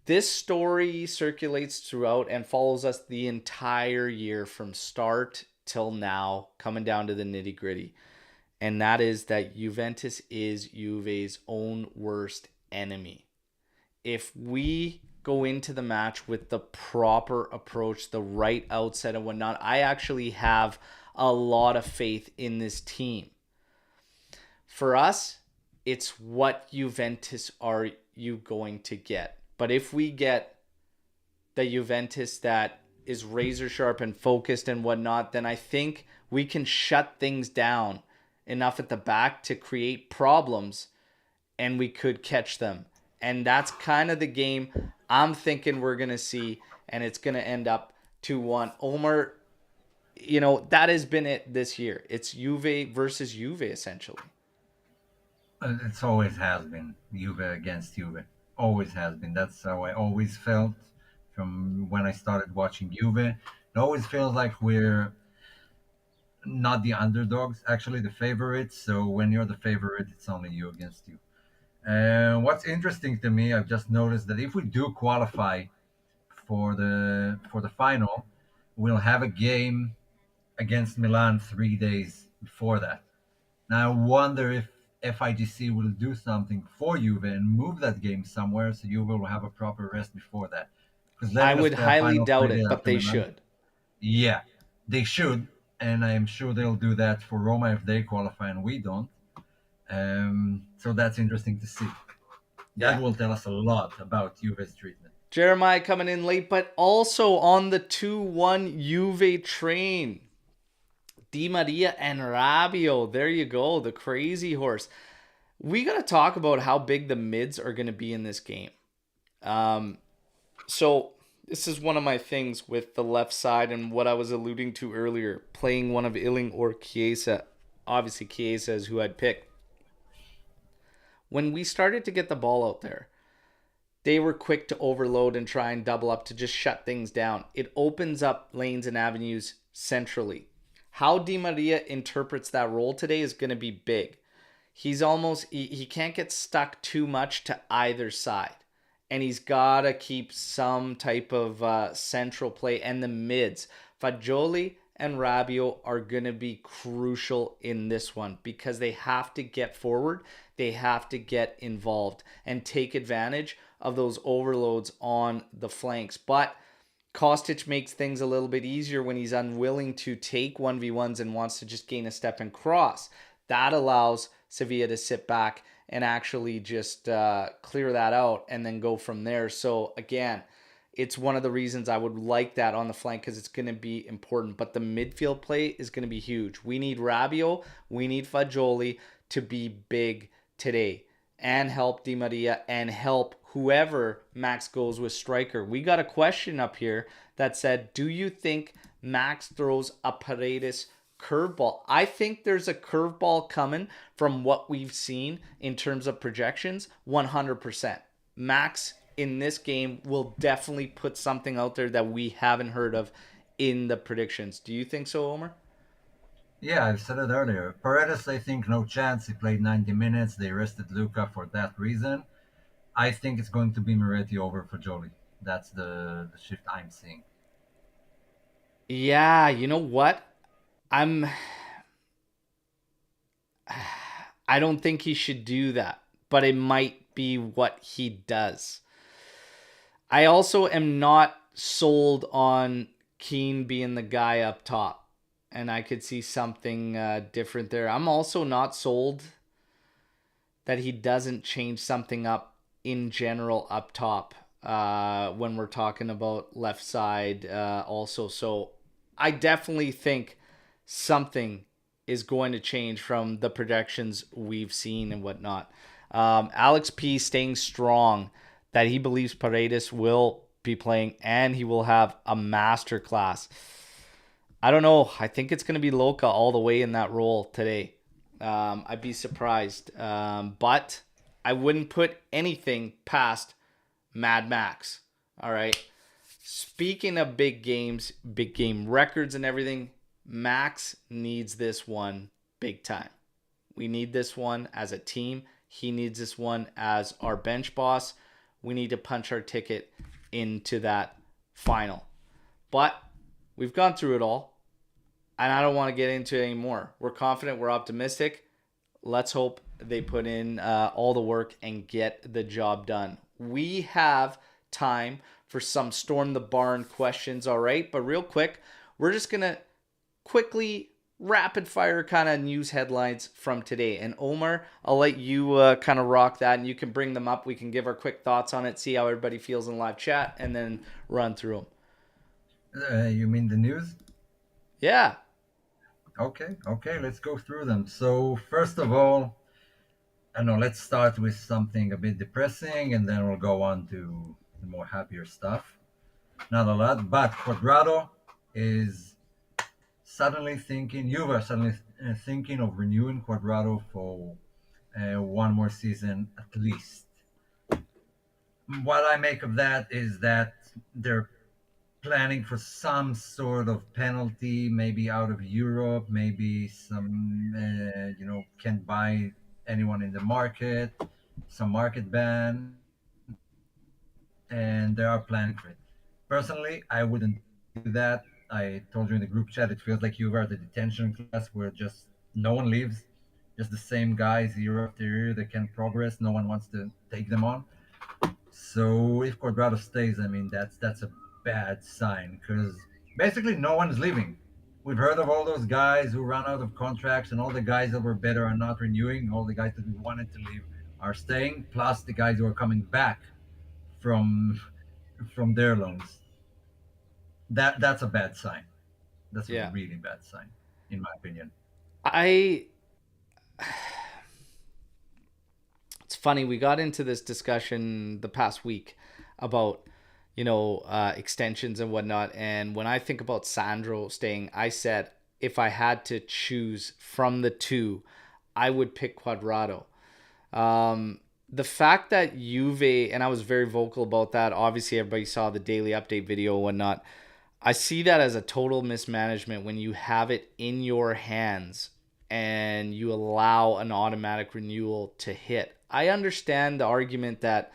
This story circulates throughout and follows us the entire year from start till now, coming down to the nitty gritty. And that is that Juventus is Juve's own worst enemy. If we go into the match with the proper approach, the right outset and whatnot, I actually have a lot of faith in this team. For us, it's what Juventus are you going to get? But if we get the Juventus that is razor sharp and focused and whatnot, then I think we can shut things down enough at the back to create problems and we could catch them. And that's kind of the game I'm thinking we're going to see, and it's going to end up 2-1. Omer, that has been it this year. It's Juve versus Juve, essentially. It's always has been Juve against Juve. Always has been. That's how I always felt from when I started watching Juve. It always feels like we're not the underdogs, actually the favorites. So when you're the favorite, it's only you against you. And what's interesting to me, I've just noticed that if we do qualify for the final, we'll have a game against Milan 3 days before that. Now I wonder if FIGC will do something for Juve and move that game somewhere so Juve will have a proper rest before that. Because I would highly doubt it, but they should. Yeah, they should, and I'm sure they'll do that for Roma if they qualify and we don't. So that's interesting to see. That will tell us a lot about Juve's treatment. Jeremiah coming in late, but also on the 2-1 Juve train. Di Maria and Rabiot. There you go, the crazy horse. We got to talk about how big the mids are going to be in this game. So this is one of my things with the left side and what I was alluding to earlier, playing one of Illing or Chiesa. Obviously, Chiesa is who I'd pick. When we started to get the ball out there, they were quick to overload and try and double up to just shut things down. It opens up lanes and avenues centrally. How Di Maria interprets that role today is going to be big. He's almost, he can't get stuck too much to either side. And he's got to keep some type of central play. And the mids, Fagioli and Rabiot are going to be crucial in this one because they have to get forward. They have to get involved and take advantage of those overloads on the flanks. But Kostic makes things a little bit easier when he's unwilling to take 1v1s and wants to just gain a step and cross. That allows Sevilla to sit back and actually just clear that out and then go from there. So again, it's one of the reasons I would like that on the flank because it's going to be important. But the midfield play is going to be huge. We need Rabiot, we need Fagioli to be big today and help Di Maria and help whoever Max goes with striker. We got a question up here that said, do you think Max throws a Paredes curveball? I think there's a curveball coming from what we've seen in terms of projections, 100%. Max in this game will definitely put something out there that we haven't heard of in the predictions. Do you think so, Omer? Yeah, I said it earlier. Paredes, I think, no chance. He played 90 minutes. They rested Luca for that reason. I think it's going to be Moretti over Fagioli. That's the shift I'm seeing. Yeah, you know what? I don't think he should do that, but it might be what he does. I also am not sold on Keane being the guy up top, and I could see something different there. I'm also not sold that he doesn't change something up in general up top when we're talking about left side also. So I definitely think something is going to change from the projections we've seen and whatnot. Alex P staying strong that he believes Paredes will be playing and he will have a master class. I don't know. I think it's going to be Luca all the way in that role today. I'd be surprised. But I wouldn't put anything past Mad Max. All right. Speaking of big games, big game records and everything, Max needs this one big time. We need this one as a team. He needs this one as our bench boss. We need to punch our ticket into that final. But we've gone through it all, and I don't want to get into it anymore. We're confident. We're optimistic. Let's hope they put in all the work and get the job done. We have time for some Storm the Barn questions, all right? But real quick, we're just going to quickly rapid fire kind of news headlines from today. And Omer, I'll let you kind of rock that, and you can bring them up. We can give our quick thoughts on it, see how everybody feels in live chat, and then run through them. You mean the news? Yeah. Okay, let's go through them. So first of all, I know let's start with something a bit depressing, and then we'll go on to the more happier stuff. Not a lot, but Quadrado is suddenly thinking, Juve are suddenly thinking of renewing Quadrado for one more season at least. What I make of that is that they're planning for some sort of penalty, maybe out of Europe, maybe some, can't buy anyone in the market, some market ban, and they are planning for it. Personally, I wouldn't do that. I told you in the group chat, it feels like you are the detention class where just no one leaves, just the same guys year after year that can progress. No one wants to take them on. So if Quadrado stays, I mean that's a bad sign because basically no one is leaving. We've heard of all those guys who run out of contracts, and all the guys that were better are not renewing. All the guys that we wanted to leave are staying, plus the guys who are coming back from their loans. That's a bad sign. That's a Yeah. really bad sign, in my opinion. I It's funny, we got into this discussion the past week about extensions and whatnot, and when I think about Sandro staying, I said if I had to choose from the two, I would pick Quadrado. The fact that Juve, and I was very vocal about that, obviously everybody saw the daily update video and whatnot, I see that as a total mismanagement when you have it in your hands and you allow an automatic renewal to hit. I understand the argument that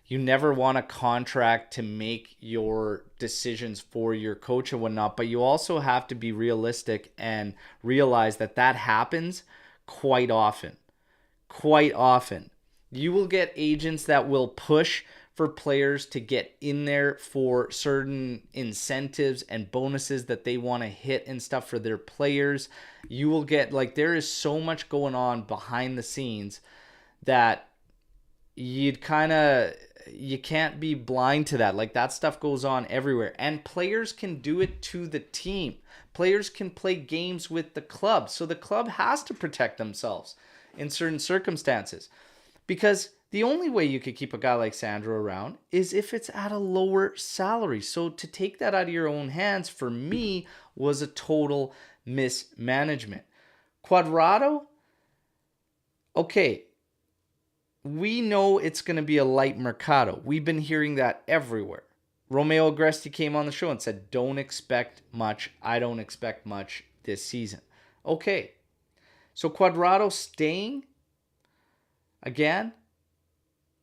you never want a contract to make your decisions for your coach and whatnot, but you also have to be realistic and realize that that happens quite often. Quite often. You will get agents that will push for players to get in there for certain incentives and bonuses that they want to hit and stuff for their players. You will get, like, there is so much going on behind the scenes that you can't be blind to that. Like, that stuff goes on everywhere, and players can do it to the team. Players can play games with the club, so the club has to protect themselves in certain circumstances, because the only way you could keep a guy like Sandro around is if it's at a lower salary. So to take that out of your own hands, for me, was a total mismanagement. Quadrado, okay, we know it's going to be a light mercado. We've been hearing that everywhere. Romeo Agresti came on the show and said, don't expect much. I don't expect much this season. Okay, so Quadrado staying, again,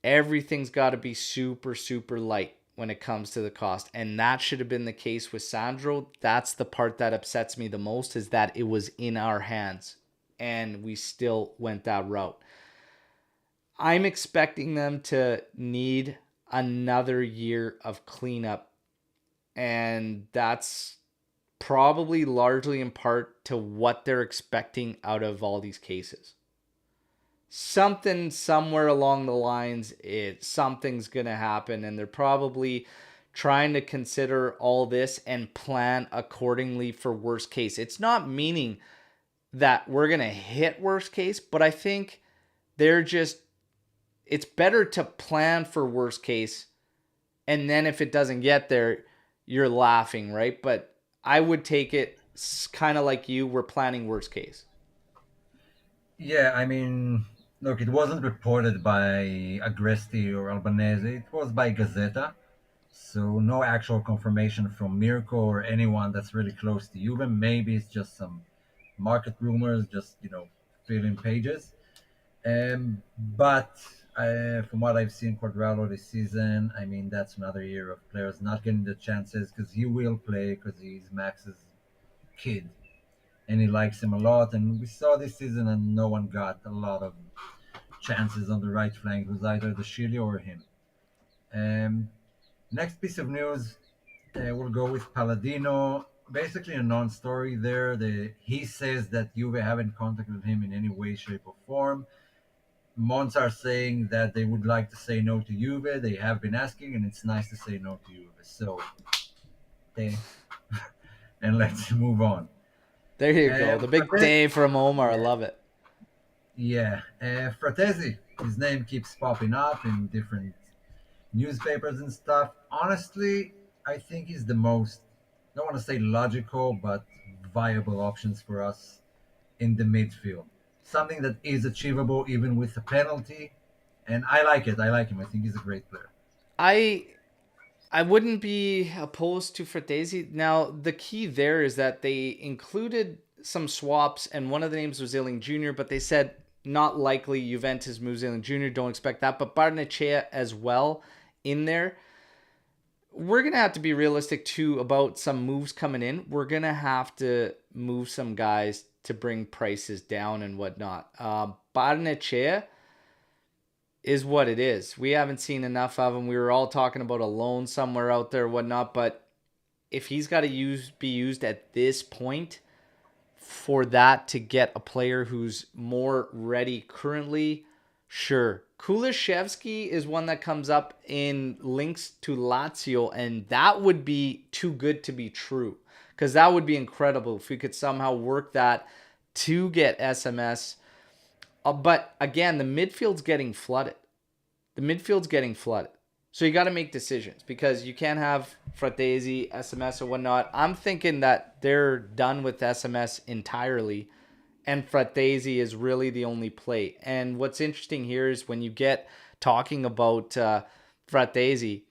everything's got to be super, super light when it comes to the cost. And that should have been the case with Sandro. That's the part that upsets me the most, is that it was in our hands and we still went that route. I'm expecting them to need another year of cleanup. And that's probably largely in part to what they're expecting out of all these cases. Something somewhere along the lines, something's going to happen, and they're probably trying to consider all this and plan accordingly for worst case. It's not meaning that we're going to hit worst case, but I think it's better to plan for worst case, and then if it doesn't get there, you're laughing, right? But I would take it kind of like you, we're planning worst case. Yeah, I mean, look, it wasn't reported by Agresti or Albanese. It was by Gazzetta. So no actual confirmation from Mirko or anyone that's really close to Juve. Maybe it's just some market rumors, just filling pages. But from what I've seen Quadrado this season, I mean that's another year of players not getting the chances because he will play because he's Max's kid and he likes him a lot. And we saw this season, and no one got a lot of chances on the right flank. It was either the Chile or him. Um, Next piece of news, we'll go with Palladino. Basically, a non-story there. He says that Juve haven't contacted him in any way, shape, or form. Mons are saying that they would like to say no to Juve. They have been asking, and it's nice to say no to Juve. So, they, and let's move on. There you go. The big day from Omer. I Yeah, love it. yeah. Fratesi, his name keeps popping up in different newspapers and stuff. Honestly, I think he's the most, I don't want to say logical, but viable options for us in the midfield. Something that is achievable even with a penalty. And I like it. I like him. I think he's a great player. I I wouldn't be opposed to Fratesi. Now, the key there is that they included some swaps, and one of the names was Zilling Jr., but they said not likely Juventus moves Zilling Jr., don't expect that, but Barnechea as well in there. We're going to have to be realistic, too, about some moves coming in. We're going to have to move some guys to bring prices down and whatnot. Barnechea is what it is. We haven't seen enough of him. We were all talking about a loan somewhere out there, whatnot. But if he's got to be used at this point for that to get a player who's more ready currently, sure. Kulishevsky is one that comes up in links to Lazio, and that would be too good to be true, because that would be incredible if we could somehow work that to get SMS. But again, the midfield's getting flooded. So you got to make decisions, because you can't have Fratesi, SMS, or whatnot. I'm thinking that they're done with SMS entirely, and Fratesi is really the only play. And what's interesting here is when you get talking about Fratesi,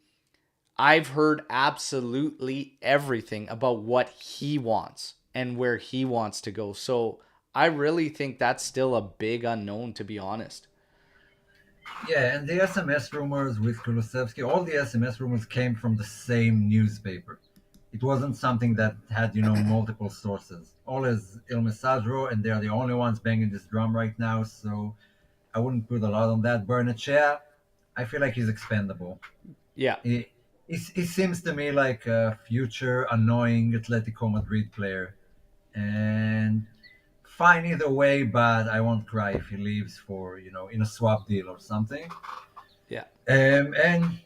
I've heard absolutely everything about what he wants and where he wants to go. So I really think that's still a big unknown, to be honest. Yeah, and the SMS rumors with Kulusevski, all the SMS rumors came from the same newspaper. It wasn't something that had, multiple sources. All is Il Messaggero, and they are the only ones banging this drum right now, so I wouldn't put a lot on that. Bernachea, I feel like he's expendable. Yeah. He seems to me like a future annoying Atletico Madrid player. And fine either way, but I won't cry if he leaves for, in a swap deal or something. Yeah. And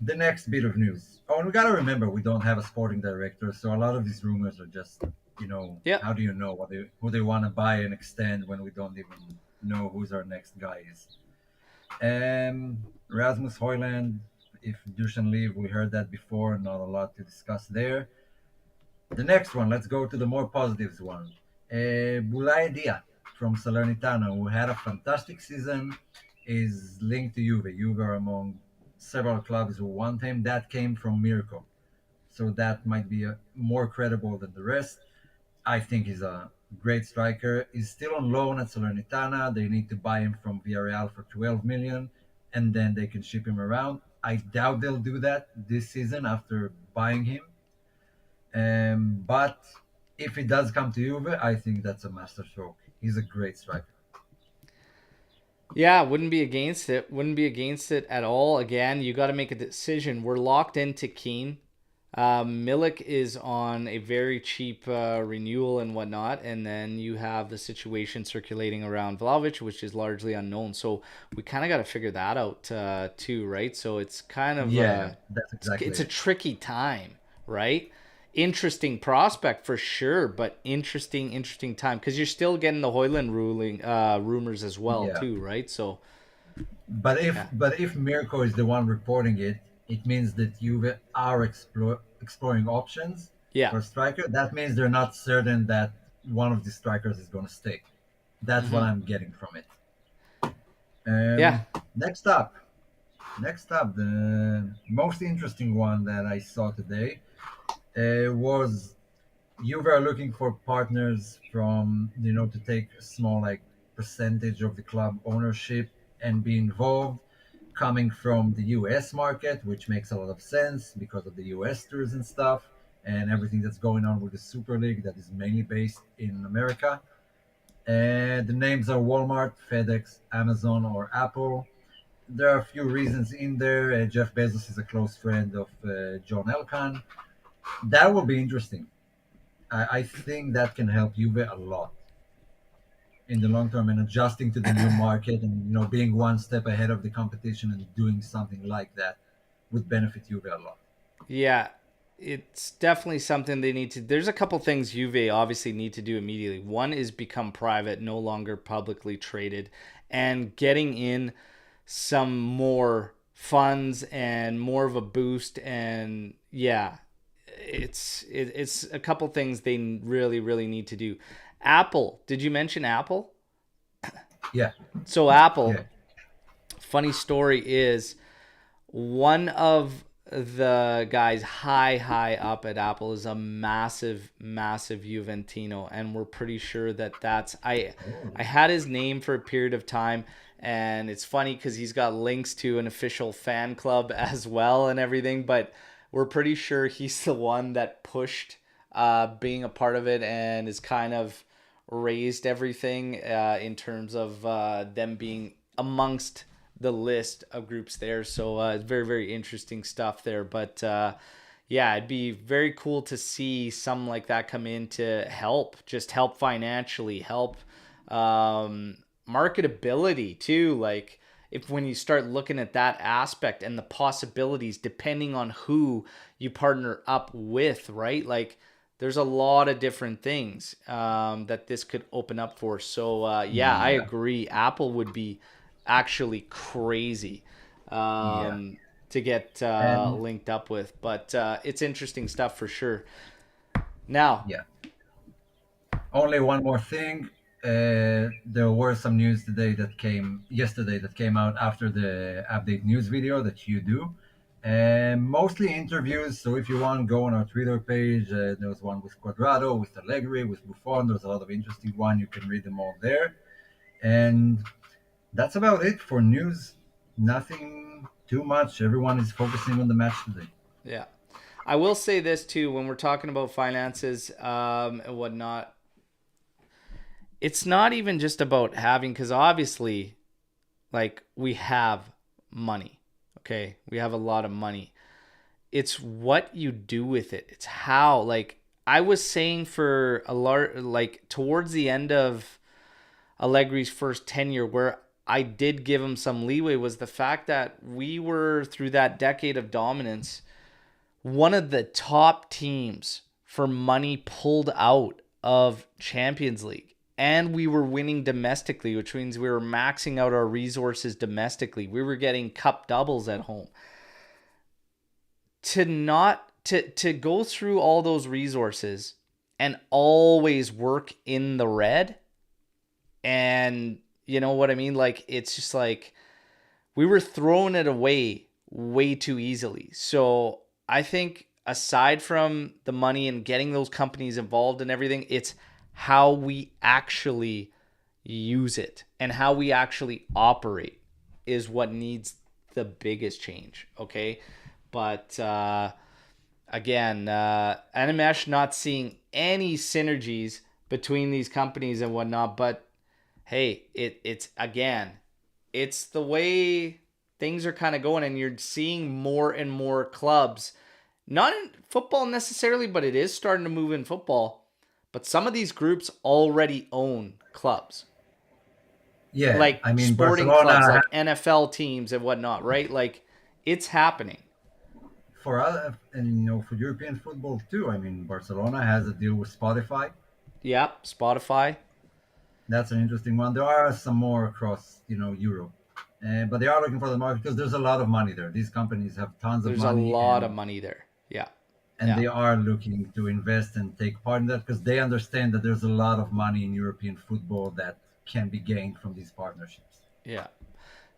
the next bit of news. Oh, and we gotta remember we don't have a sporting director, so a lot of these rumors are just, Yeah. how do you know who they want to buy and extend when we don't even know who's our next guy is? Rasmus Hoyland, if Dushan leave, we heard that before. Not a lot to discuss there. The next one, let's go to the more positives one. Boulaye Dia from Salernitana, who had a fantastic season, is linked to Juve. Juve are among several clubs who want him. That came from Mirko. So that might be more credible than the rest. I think he's a great striker. He's still on loan at Salernitana. They need to buy him from Villarreal for 12 million, and then they can ship him around. I doubt they'll do that this season after buying him. But if he does come to Juve, I think that's a masterstroke. He's a great striker. Yeah, wouldn't be against it. Wouldn't be against it at all. Again, you got to make a decision. We're locked into Keane. Milik is on a very cheap renewal and whatnot, and then you have the situation circulating around Vlahovic, which is largely unknown. So we kind of got to figure that out too, right? So it's kind of Yeah, that's exactly it's a it. tricky time, right? Interesting prospect for sure, but interesting time because you're still getting the Hoyland ruling rumors as well Yeah. too, right? So But if yeah, but if Mirko is the one reporting it, it means that you are exploring options yeah, for a striker. That means they're not certain that one of the strikers is going to stay. That's what hmm I'm getting from it. yeah. Next up, the most interesting one that I saw today was you were looking for partners from to take a small like percentage of the club ownership and be involved coming from the US market, which makes a lot of sense because of the US tours and stuff and everything that's going on with the Super League that is mainly based in America. And the names are Walmart, FedEx, Amazon, or Apple. There are a few reasons in there. Jeff Bezos is a close friend of John Elkann. That will be interesting. I think that can help Juve a lot in the long term and adjusting to the new market and being one step ahead of the competition and doing something like that would benefit Juve a lot. Yeah, it's definitely something they need to. There's a couple things Juve obviously need to do immediately. One is become private, no longer publicly traded, and getting in some more funds and more of a boost. And yeah, it's a couple things they really need to do. Apple, did you mention Apple? Yeah, So Apple, yeah. funny story is one of the guys high up at Apple is a massive Juventino, and we're pretty sure that that's I Oh, had his name for a period of time, and it's funny because he's got links to an official fan club as well and everything, but we're pretty sure he's the one that pushed being a part of it and is kind of raised everything in terms of them being amongst the list of groups there. So it's very interesting stuff there. But yeah, it'd be very cool to see something like that come in to help, just help financially, help marketability too. Like if when you start looking at that aspect and the possibilities, depending on who you partner up with, right? Like there's a lot of different things that this could open up for. So yeah, I yeah, agree. Apple would be actually crazy yeah. to get And linked up with, but it's interesting stuff for sure. Now, yeah, only one more thing. There were some news yesterday that came out after the update news video that you do. Mostly interviews. So if you want, go on our Twitter page. There was one with Quadrado, with Allegri, with Buffon. There's a lot of interesting one. You can read them all there. And that's about it for news. Nothing too much. Everyone is focusing on the match today. yeah, I will say this too when we're talking about finances and whatnot. It's not even just about having, because obviously, like we have money. Okay, we have a lot of money. It's what you do with it. It's how. Like I was saying for a lot, like towards the end of Allegri's first tenure, where I did give him some leeway, was the fact that we were through that decade of dominance, one of the top teams for money pulled out of Champions League. And we were winning domestically, which means we were maxing out our resources domestically. We were getting cup doubles at home. To not to go through all those resources and always work in the red, and you know what I mean? Like it's just like we were throwing it away way too easily. So I think aside from the money and getting those companies involved and everything, it's how we actually use it and how we actually operate is what needs the biggest change. Okay. But again, Animesh not seeing any synergies between these companies and whatnot. But hey, it's again, it's the way things are kind of going, and you're seeing more and more clubs Not in football necessarily, but it is starting to move in football. But some of these groups already own clubs. Yeah, Like I mean sporting Barcelona clubs, like NFL teams and whatnot, right? Like it's happening. for and for European football too. I mean Barcelona has a deal with Spotify. Yep, Spotify. That's an interesting one. There are some more across Europe, but they are looking for the market because there's a lot of money there. These companies have tons of There's a money, lot of and money there. Yeah. they are looking to invest and take part in that because they understand that there's a lot of money in European football that can be gained from these partnerships. Yeah.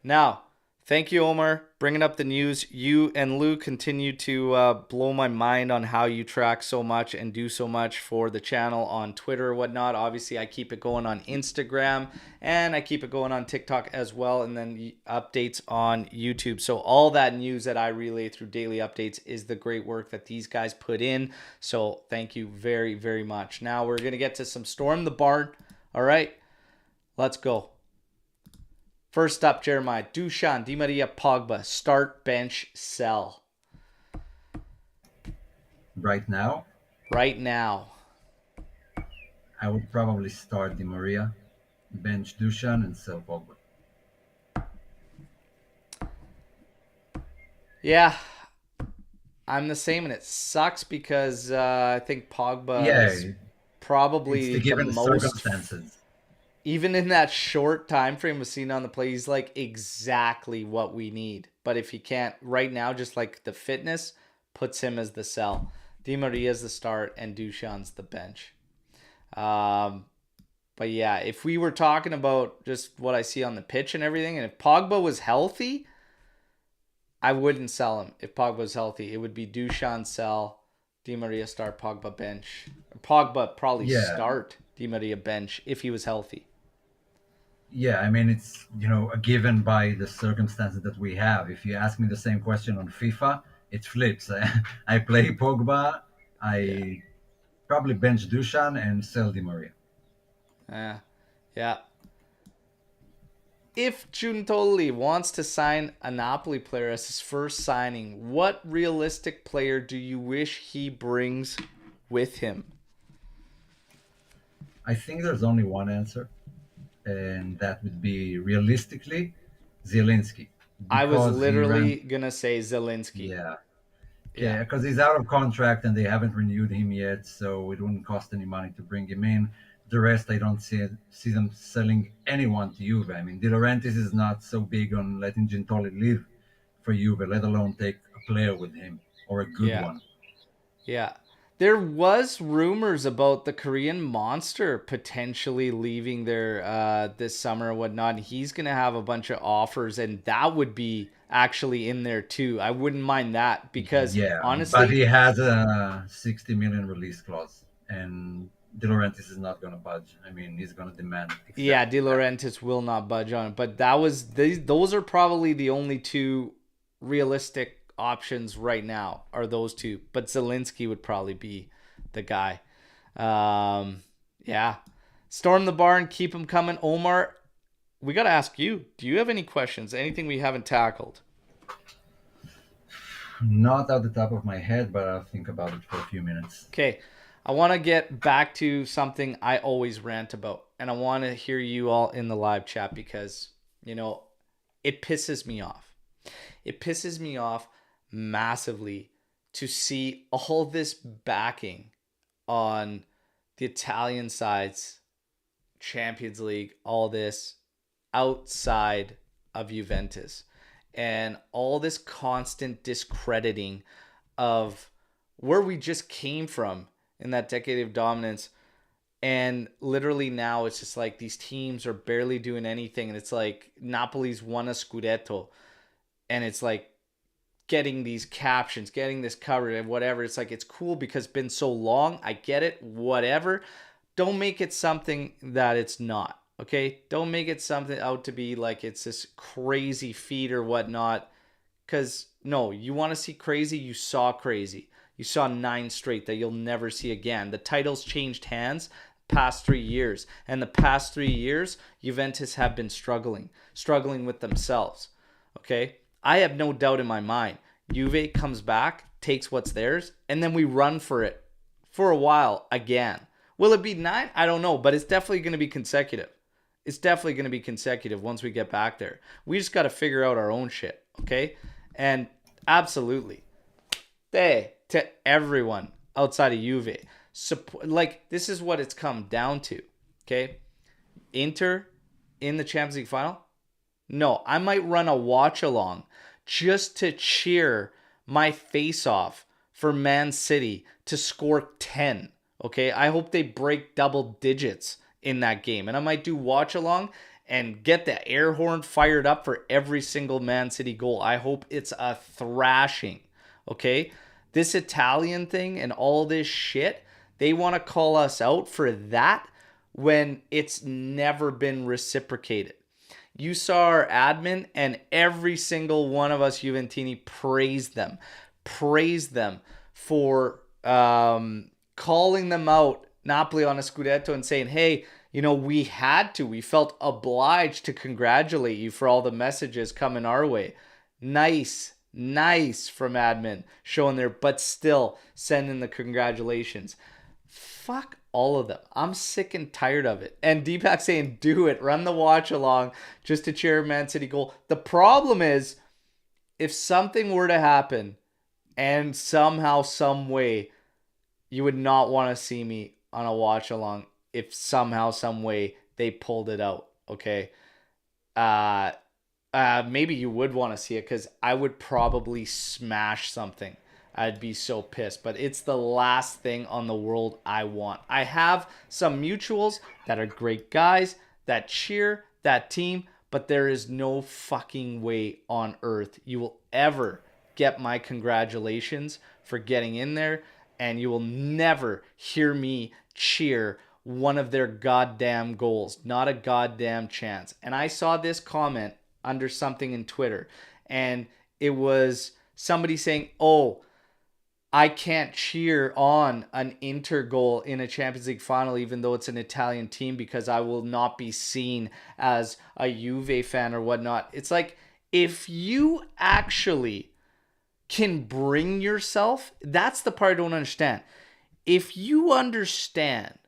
Now, thank you, Omer, bringing up the news. You and Lou continue to blow my mind on how you track so much and do so much for the channel on Twitter or whatnot. Obviously, I keep it going on Instagram and I keep it going on TikTok as well, and then updates on YouTube. So all that news that I relay through daily updates is the great work that these guys put in. So thank you very, very much. Now we're going to get to some Storm the Barn. All right, let's go. First up, Jeremiah, Dusan, Di Maria, Pogba, start, bench, sell. Right now, I would probably start Di Maria, bench Dusan, and sell Pogba. Yeah, I'm the same, and it sucks because I think Pogba is It's probably the the given most, circumstances. even in that short time frame of seeing on the play, he's like exactly what we need. But if he can't right now, just like the fitness puts him as the sell. Di Maria's the start and Duchan's the bench. But yeah, if we were talking about just what I see on the pitch and everything, and if Pogba was healthy, I wouldn't sell him. If Pogba was healthy, it would be Duchan sell, Di Maria start, Pogba bench. Pogba probably start, Di Maria bench if he was healthy. Yeah, I mean, it's, a given by the circumstances that we have. If you ask me the same question on FIFA, it flips. I play Pogba, I probably bench Dusan and sell Di Maria. Yeah. If Giuntoli wants to sign a Napoli player as his first signing, what realistic player do you wish he brings with him? I think there's only one answer, and that would be realistically Zielinski. I was Because he literally going to say Zelensky. Yeah, because he's out of contract and they haven't renewed him yet, so it wouldn't cost any money to bring him in. The rest, I don't see them selling anyone to Juve. I mean, De Laurentiis is not so big on letting Gintoli live for Juve, let alone take a player with him or a good one. Yeah. There was rumors about the Korean Monster potentially leaving there this summer or whatnot. He's going to have a bunch of offers, and that would be actually in there too. I wouldn't mind that because honestly... But he has a 60 million release clause, and De Laurentiis is not going to budge. I mean, he's going to demand. Yeah, De Laurentiis will not budge on it. But those are probably the only two realistic options right now are those two. But Zelensky would probably be the guy. Yeah. Storm the barn, keep him coming. Omar, we got to ask you, do you have any questions? Anything we haven't tackled? Not at the top of my head, but I'll think about it for a few minutes. Okay. I want to get back to something I always rant about. And I want to hear you all in the live chat because, it pisses me off. It pisses me off massively to see all this backing on the Italian side's Champions League, all this outside of Juventus, and all this constant discrediting of where we just came from in that decade of dominance. And literally now it's just like these teams are barely doing anything. And it's like Napoli's won a Scudetto. And it's like getting these captions, getting this coverage and whatever. It's like, it's cool because it's been so long. I get it, whatever. Don't make it something that it's not, okay? Don't make it something out to be like it's this crazy feat or whatnot. Because, no, you want to see crazy, you saw crazy. You saw 9 straight that you'll never see again. The titles changed hands past 3 years. And the past 3 years, Juventus have been struggling with themselves. Okay? I have no doubt in my mind. Juve comes back takes what's theirs, and then we run for it for a while again. Will it be 9? I don't know, but it's definitely going to be consecutive. It's definitely going to be consecutive once we get back there. We just got to figure out our own shit, okay? And absolutely, hey, to everyone outside of Juve, like, this is what it's come down to, okay? Inter in the Champions League final? No, I might run a watch along just to cheer my face off for Man City to score 10. Okay, I hope they break double digits in that game. And I might do watch along and get the air horn fired up for every single Man City goal. I hope it's a thrashing. Okay, this Italian thing and all this shit, they want to call us out for that when it's never been reciprocated. You saw our admin, and every single one of us Juventini praised them for calling them out, Napoli on a Scudetto, and saying, hey, we felt obliged to congratulate you for all the messages coming our way. Nice from admin showing there, but still sending the congratulations. Fuck all of them. I'm sick and tired of it. And Deepak saying, do it. Run the watch along just to cheer a Man City goal. The problem is, if something were to happen and somehow, some way, you would not want to see me on a watch along if somehow, some way they pulled it out. Okay. Maybe you would want to see it because I would probably smash something. I'd be so pissed, but it's the last thing on the world I want. I have some mutuals that are great guys that cheer that team, but there is no fucking way on earth you will ever get my congratulations for getting in there, and you will never hear me cheer one of their goddamn goals. Not a goddamn chance. And I saw this comment under something in Twitter, and it was somebody saying, oh, I can't cheer on an Inter goal in a Champions League final, even though it's an Italian team, because I will not be seen as a Juve fan or whatnot. It's like, if you actually can bring yourself, that's the part I don't understand. If you understand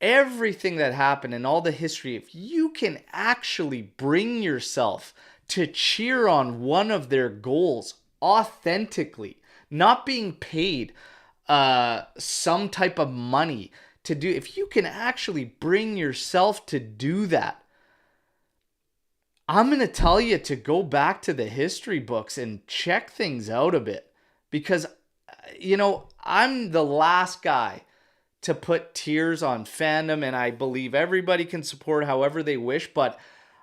everything that happened and all the history, if you can actually bring yourself to cheer on one of their goals authentically, not being paid some type of money to do, if you can actually bring yourself to do that, I'm going to tell you to go back to the history books and check things out a bit, because, I'm the last guy to put tears on fandom, and I believe everybody can support however they wish, but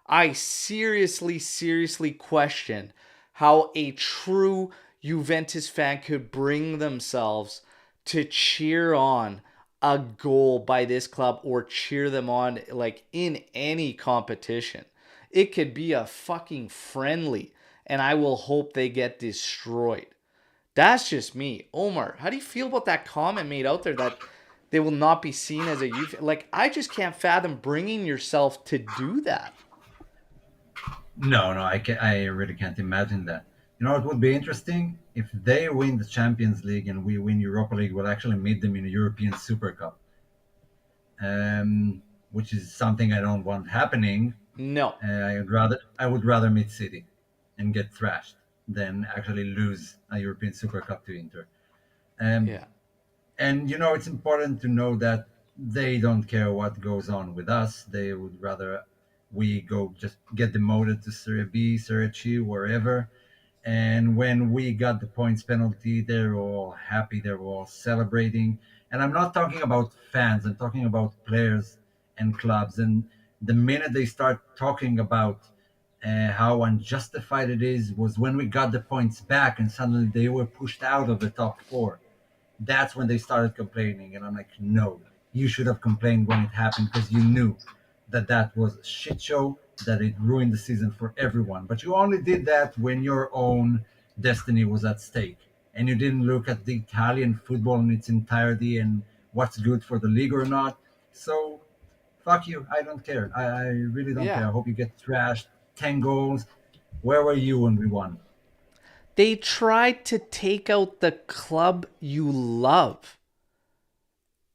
I seriously question how a true Juventus fan could bring themselves to cheer on a goal by this club or cheer them on like in any competition. It could be a fucking friendly, and I will hope they get destroyed. That's just me. Omer, how do you feel about that comment made out there that they will not be seen as a youth? Like, I just can't fathom bringing yourself to do that. No, I really can't imagine that. It would be interesting if they win the Champions League and we win Europa League. We'll actually meet them in a European Super Cup, which is something I don't want happening. No. I would rather meet City and get thrashed than actually lose a European Super Cup to Inter. Yeah. And it's important to know that they don't care what goes on with us. They would rather we go just get demoted to Serie B, Serie C, wherever. And when we got the points penalty, they were all happy. They were all celebrating. And I'm not talking about fans. I'm talking about players and clubs. And the minute they start talking about how unjustified it is was when we got the points back and suddenly they were pushed out of the top four. That's when they started complaining. And I'm like, no, you should have complained when it happened, because you knew that was a shit show, that it ruined the season for everyone. But you only did that when your own destiny was at stake. And you didn't look at the Italian football in its entirety and what's good for the league or not. So, fuck you. I don't care. I really don't care. I hope you get trashed. 10 goals. Where were you when we won? They tried to take out the club you love.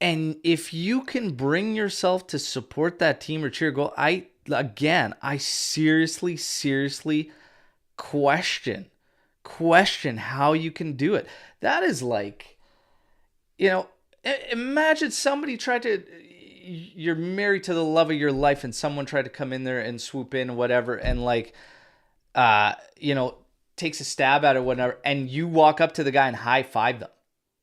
And if you can bring yourself to support that team or cheer a goal, I seriously question how you can do it. That is like, imagine somebody tried to, you're married to the love of your life and someone tried to come in there and swoop in whatever and takes a stab at it, whatever, and you walk up to the guy and high five them.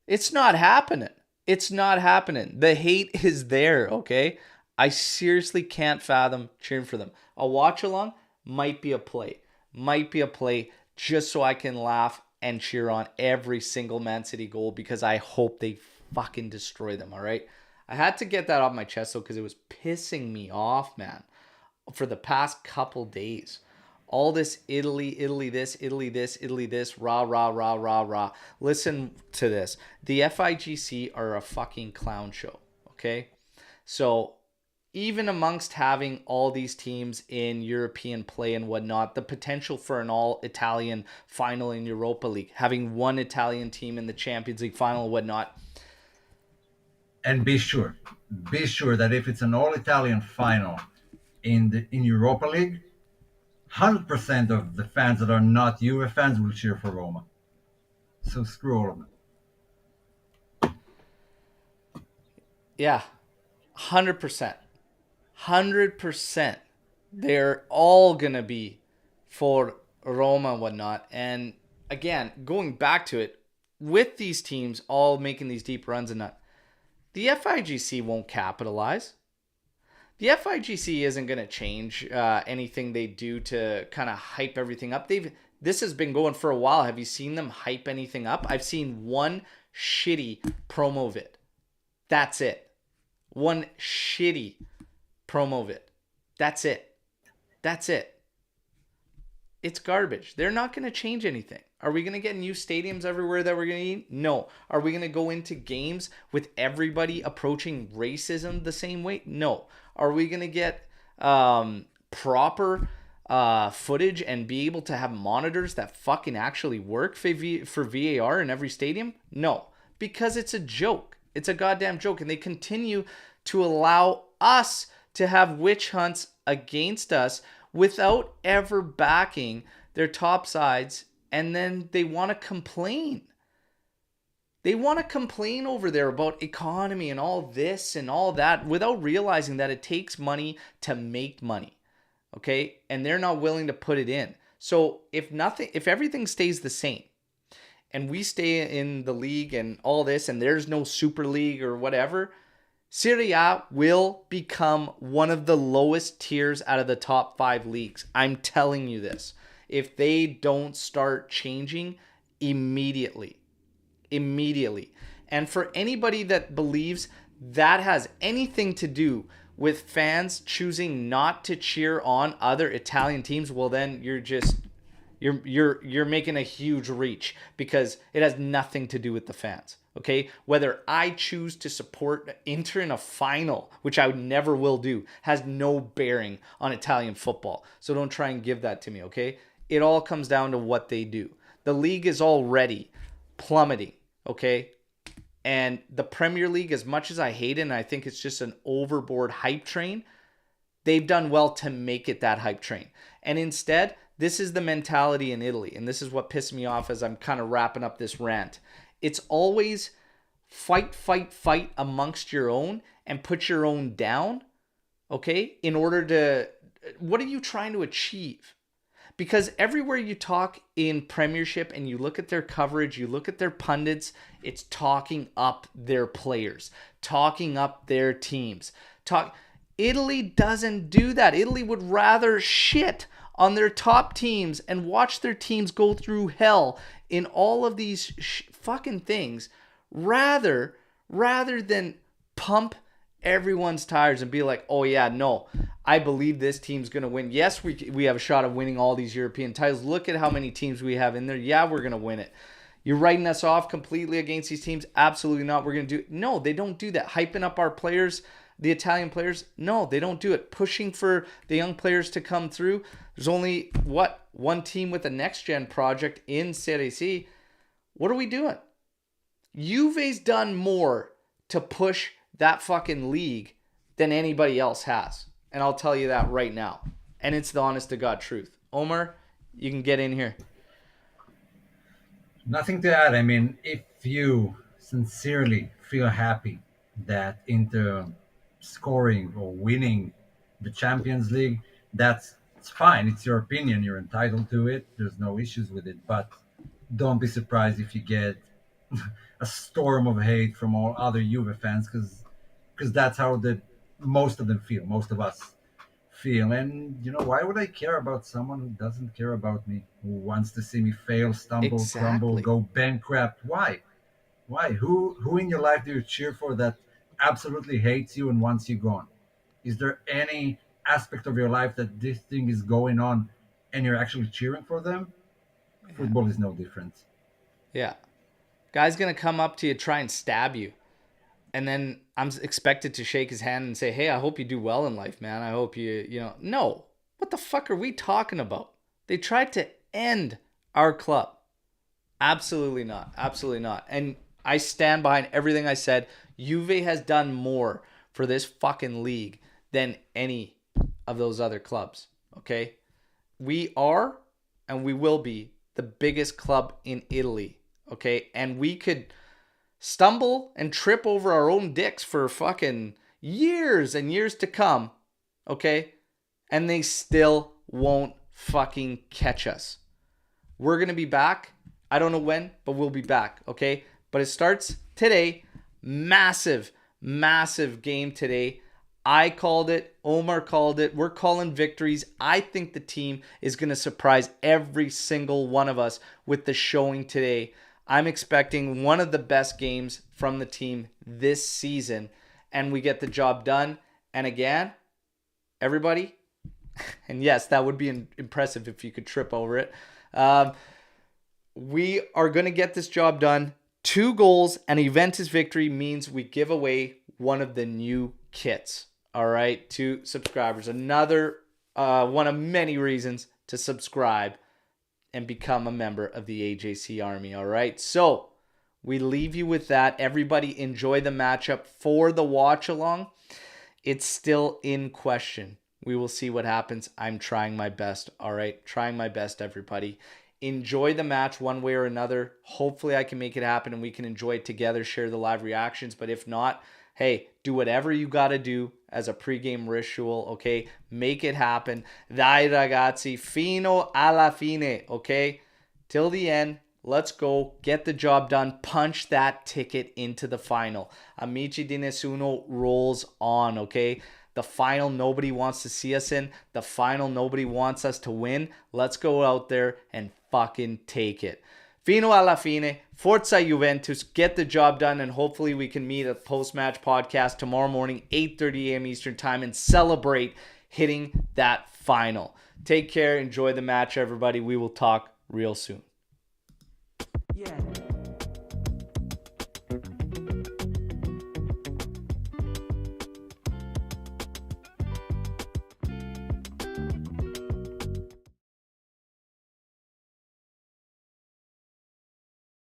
It's not happening. It's not happening. The hate is there, okay? I seriously can't fathom cheering for them. A watch along might be a play. Just so I can laugh and cheer on every single Man City goal because I hope they fucking destroy them, all right? I had to get that off my chest, though, because it was pissing me off, man, for the past couple days. All this Italy this, rah. Listen to this. The FIGC are a fucking clown show, okay? So even amongst having all these teams in European play and whatnot, the potential for an all-Italian final in Europa League, having one Italian team in the Champions League final and whatnot. And be sure that if it's an all-Italian final in Europa League, 100% of the fans that are not Juve fans will cheer for Roma. So screw all of them. Yeah, 100%. 100%. They're all going to be for Roma and whatnot. And again, going back to it, with these teams all making these deep runs and not, the FIGC won't capitalize. The FIGC isn't going to change anything they do to kind of hype everything up. This has been going for a while. Have you seen them hype anything up? I've seen one shitty promo vid. That's it. One shitty promo vid. That's it. It's garbage. They're not going to change anything. Are we going to get new stadiums everywhere that we're going to eat? No. Are we going to go into games with everybody approaching racism the same way? No. Are we going to get proper footage and be able to have monitors that fucking actually work for VAR in every stadium? No. Because it's a joke. It's a goddamn joke. And they continue to allow us to have witch hunts against us without ever backing their top sides. And then they want to complain. They want to complain over there about economy and all this and all that without realizing that it takes money to make money. Okay? And they're not willing to put it in. So if everything stays the same and we stay in the league and all this and there's no Super League or whatever, Serie A will become one of the lowest tiers out of the top 5 leagues. I'm telling you this. If they don't start changing immediately. And for anybody that believes that has anything to do with fans choosing not to cheer on other Italian teams, well then you're making a huge reach because it has nothing to do with the fans. Okay, whether I choose to support Inter in a final, which I never will do, has no bearing on Italian football. So don't try and give that to me, okay? It all comes down to what they do. The league is already plummeting, okay? And the Premier League, as much as I hate it, and I think it's just an overboard hype train, they've done well to make it that hype train. And instead, this is the mentality in Italy, and this is what pissed me off as I'm kind of wrapping up this rant. It's always fight amongst your own and put your own down, okay? In order to, what are you trying to achieve? Because everywhere you talk in Premiership and you look at their coverage, you look at their pundits, it's talking up their players, talking up their teams. Italy doesn't do that. Italy would rather shit on their top teams and watch their teams go through hell in all of these fucking things rather than pump everyone's tires and be like, oh yeah, no, I believe this team's going to win. Yes, we have a shot of winning all these European titles. Look at how many teams we have in there. Yeah, we're going to win it. You're writing us off completely against these teams? Absolutely not. We're going to do it. No, they don't do that. Hyping up our players the Italian players? No, they don't do it. Pushing for the young players to come through. There's only, one team with a next-gen project in Serie C. What are we doing? Juve's done more to push that fucking league than anybody else has. And I'll tell you that right now. And it's the honest to God truth. Omer, you can get in here. Nothing to add. I mean, if you sincerely feel happy that Inter scoring or winning the Champions League, that's it's fine. It's your opinion. You're entitled to it. There's no issues with it. But don't be surprised if you get a storm of hate from all other Juve fans, because that's how most of them feel. Most of us feel. And why would I care about someone who doesn't care about me, who wants to see me fail, stumble, crumble, go bankrupt? Why who in your life do you cheer for that absolutely hates you and wants you gone? Is there any aspect of your life that this thing is going on and you're actually cheering for them? Football is no different. Yeah. Guy's going to come up to you, try and stab you. And then I'm expected to shake his hand and say, hey, I hope you do well in life, man. I hope no. What the fuck are we talking about? They tried to end our club. Absolutely not. Absolutely not. And I stand behind everything I said. Juve has done more for this fucking league than any of those other clubs. Okay? We are, and we will be, the biggest club in Italy. Okay? And we could stumble and trip over our own dicks for fucking years and years to come, okay? And they still won't fucking catch us. We're going to be back. I don't know when, but we'll be back, okay? But it starts today. Massive, massive game today. I called it. Omer called it. We're calling victories. I think the team is going to surprise every single one of us with the showing today. I'm expecting one of the best games from the team this season, and we get the job done. And again, everybody, and yes, that would be impressive if you could trip over it. We are going to get this job done. 2 goals and a Juventus victory means we give away one of the new kits, all right, to subscribers. Another one of many reasons to subscribe and become a member of the AJC Army, all right? So we leave you with that. Everybody enjoy the matchup for the watch-along. It's still in question. We will see what happens. I'm trying my best, all right? Trying my best, everybody. Enjoy the match one way or another. Hopefully I can make it happen and we can enjoy it together, share the live reactions. But if not, hey, do whatever you got to do as a pregame ritual, okay? Make it happen. Dai ragazzi, fino alla fine, okay? Till the end, let's go. Get the job done. Punch that ticket into the final. Amici di Nessuno rolls on, okay? The final nobody wants to see us in. The final nobody wants us to win. Let's go out there and fucking take it. Fino alla fine, Forza Juventus, get the job done, and hopefully we can meet at post-match podcast tomorrow morning, 8:30 a.m. Eastern Time, and celebrate hitting that final. Take care, enjoy the match, everybody. We will talk real soon. Yeah.